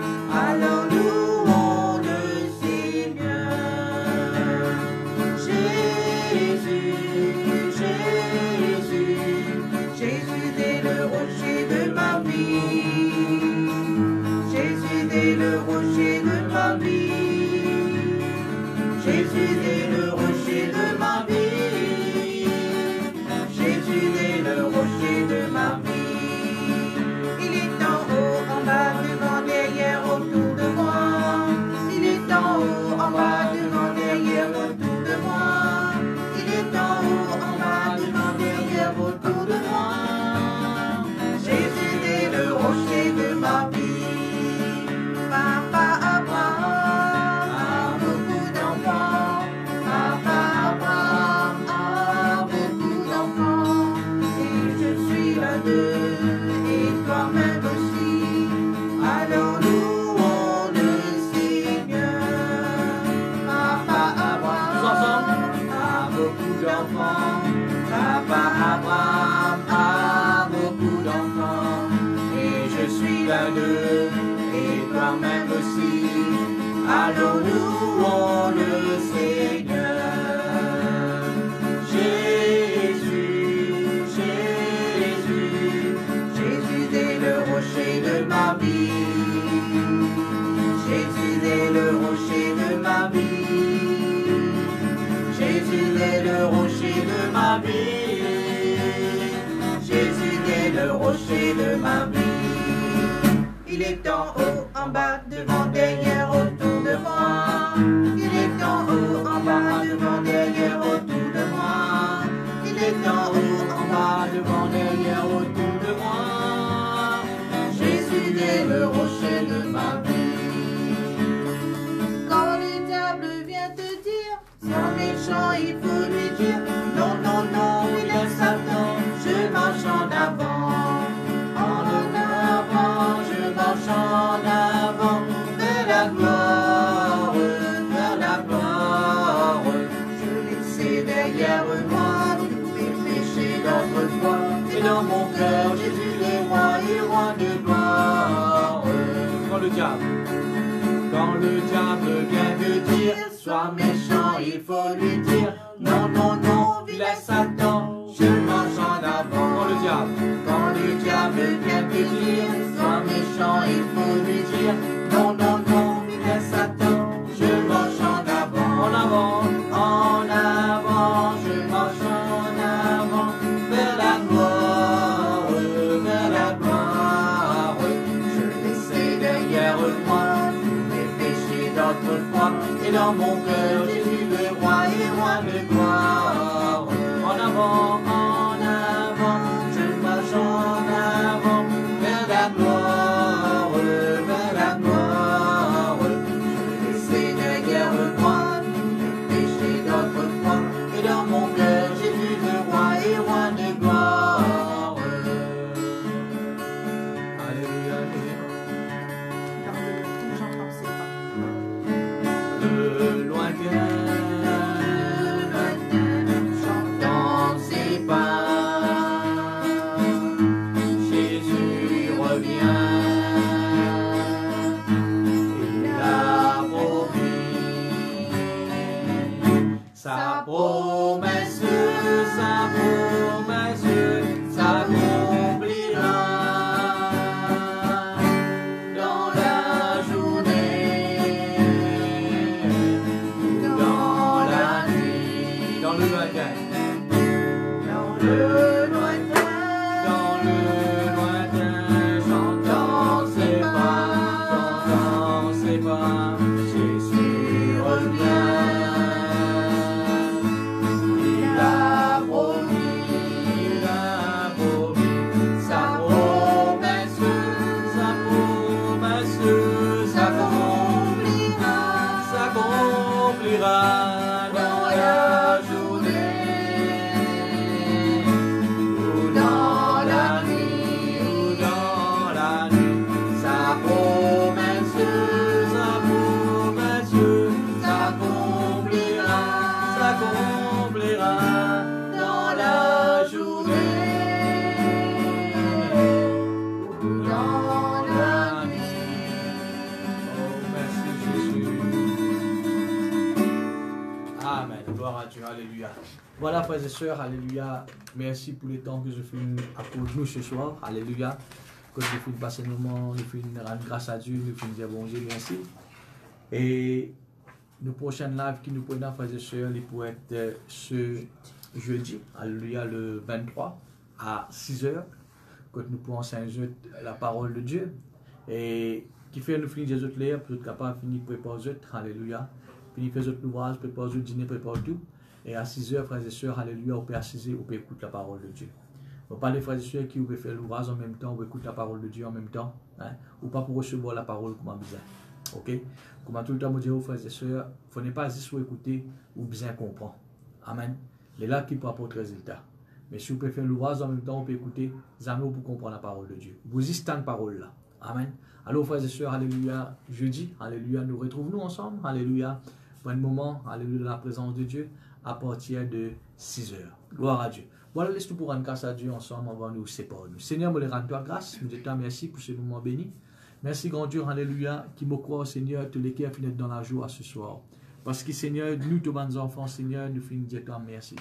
Allons, louons le Seigneur. Jésus, Jésus, Jésus est le rocher de ma vie. Jésus est le rocher de ma vie. Jésus est le rocher de ma vie. Jésus est le rocher de ma vie. Il est en haut, en bas, devant, derrière, autour de moi. Il est en haut, en bas, devant, derrière, autour de moi. Il est en haut, en bas, devant, derrière, autour de moi. Jésus est le rocher de ma vie. Quand le diable vient te dire, sois méchant, il faut lui dire, non, non, non, il est Satan, je marche en avant. En avant, je marche en avant, vers la gloire, vers la gloire. Je laissais derrière moi tous mes péchés d'autrefois. Et dans mon cœur, Jésus est roi et roi de gloire.
Quand le diable vient te dire, sois méchant, il faut lui dire,
Non, non, non, vilain Satan, je marche en avant.
quand le diable
vient te dire, sois méchant, il faut lui dire, non, non, non, vilain Satan, je marche en avant.
en avant,
En avant, je marche en avant, vers la gloire, vers la gloire. Je laissais derrière moi tous mes péchés d'autrefois, et dans mon cœur, Jésus le roi et roi de gloire.
en avant,
Je marche en avant, vers la gloire, vers la gloire. Je laissais derrière moi tous mes péchés d'autrefois, et dans mon cœur, Jésus le roi et roi de gloire.
alléluia,
Le lointain, j'entends ses pas. Jésus revient, il a promis sa promesse s'accomplira dans la journée ou dans la nuit.
dans le lointain,
Dans le lointain, j'entends ses pas, Jésus revient. Il a promis sa promesse s'accomplira dans la journée ou dans la nuit, sa promesse s'accomplira dans la journée ou dans la nuit.
oh merci Jésus, amen, gloire à Dieu, alléluia. Voilà frères et sœurs, alléluia, merci pour le temps que je fais à cause de nous ce soir, alléluia, que je fais passer un moment, je fais rendre grâce à Dieu, je fais dire bon Dieu, merci. Et nos prochaines lives qui nous prennent, frères et sœurs, ils pourraient être ce jeudi, alléluia, le 23 à 6h, quand nous pourrons enseigner la parole de Dieu. Et qui fait nous finir des autres lèvres, pour être capable de finir préparer les autres, alléluia. Finir faire les autres ouvrages, préparer le dîner, préparer tout. Et à 6h, frères et sœurs, alléluia, on peut assiser, on peut écouter la parole de Dieu. On parle des frères et sœurs qui peuvent faire l'ouvrage en même temps, on écoute la parole de Dieu en même temps, hein, ou pas pour recevoir la parole comme besoin. Ok? Comme tout le temps, je dis aux frères et sœurs, il ne faut pas juste écouter ou bien comprendre. Amen. C'est là qui peut apporter le résultat. Mais si vous pouvez faire l'ouvrage en même temps, on peut écouter, jamais pour comprendre la parole de Dieu. Vous y cette parole là. Amen. Alors, frères et sœurs, alléluia, jeudi, alléluia, nous retrouvons ensemble, alléluia, pour un moment, alléluia, dans la présence de Dieu, à partir de 6h. Gloire à Dieu. Voilà, laisse-nous pour rendre grâce à Dieu ensemble avant de nous séparer. Seigneur, nous les rendons toi grâce, nous te merci pour ce moment béni. Merci, grand Dieu, alléluia, qui me croit, Seigneur, te l'équerre finit dans la joie ce soir. Parce que, Seigneur, nous, tous nos enfants, Seigneur, nous finissons dire toi merci.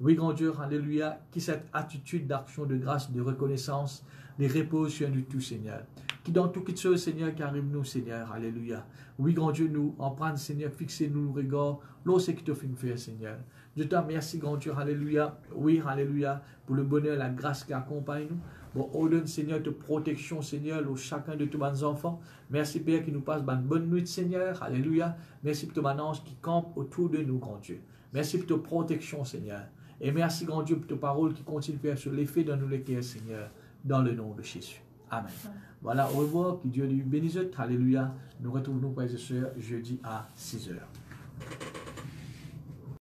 Oui, grand Dieu, alléluia, qui cette attitude d'action, de grâce, de reconnaissance, les repose sur nous tous, Seigneur. Qui dans toutes choses, Seigneur, qui arrive nous, Seigneur, alléluia. Oui, grand Dieu, nous, en prendre, Seigneur, fixez-nous le regard, l'eau, qui te fait faire, Seigneur. Je te remercie, grand Dieu, alléluia. Oui, alléluia, pour le bonheur, la grâce qui accompagne nous. Bon, ordonne, Seigneur, de protection, Seigneur, pour chacun de tous nos enfants. Merci, Père, qui nous passe une bonne nuit, Seigneur, alléluia. Merci pour ton ange qui campe autour de nous, grand Dieu. Merci pour ta protection, Seigneur. Et merci, grand Dieu, pour ta parole qui continue de faire sur l'effet dans nous les cœurs, Seigneur, dans le nom de Jésus. Amen. Voilà, au revoir, que Dieu nous bénisse, alléluia. Nous retrouvons, frères et sœurs, jeudi à 6 h.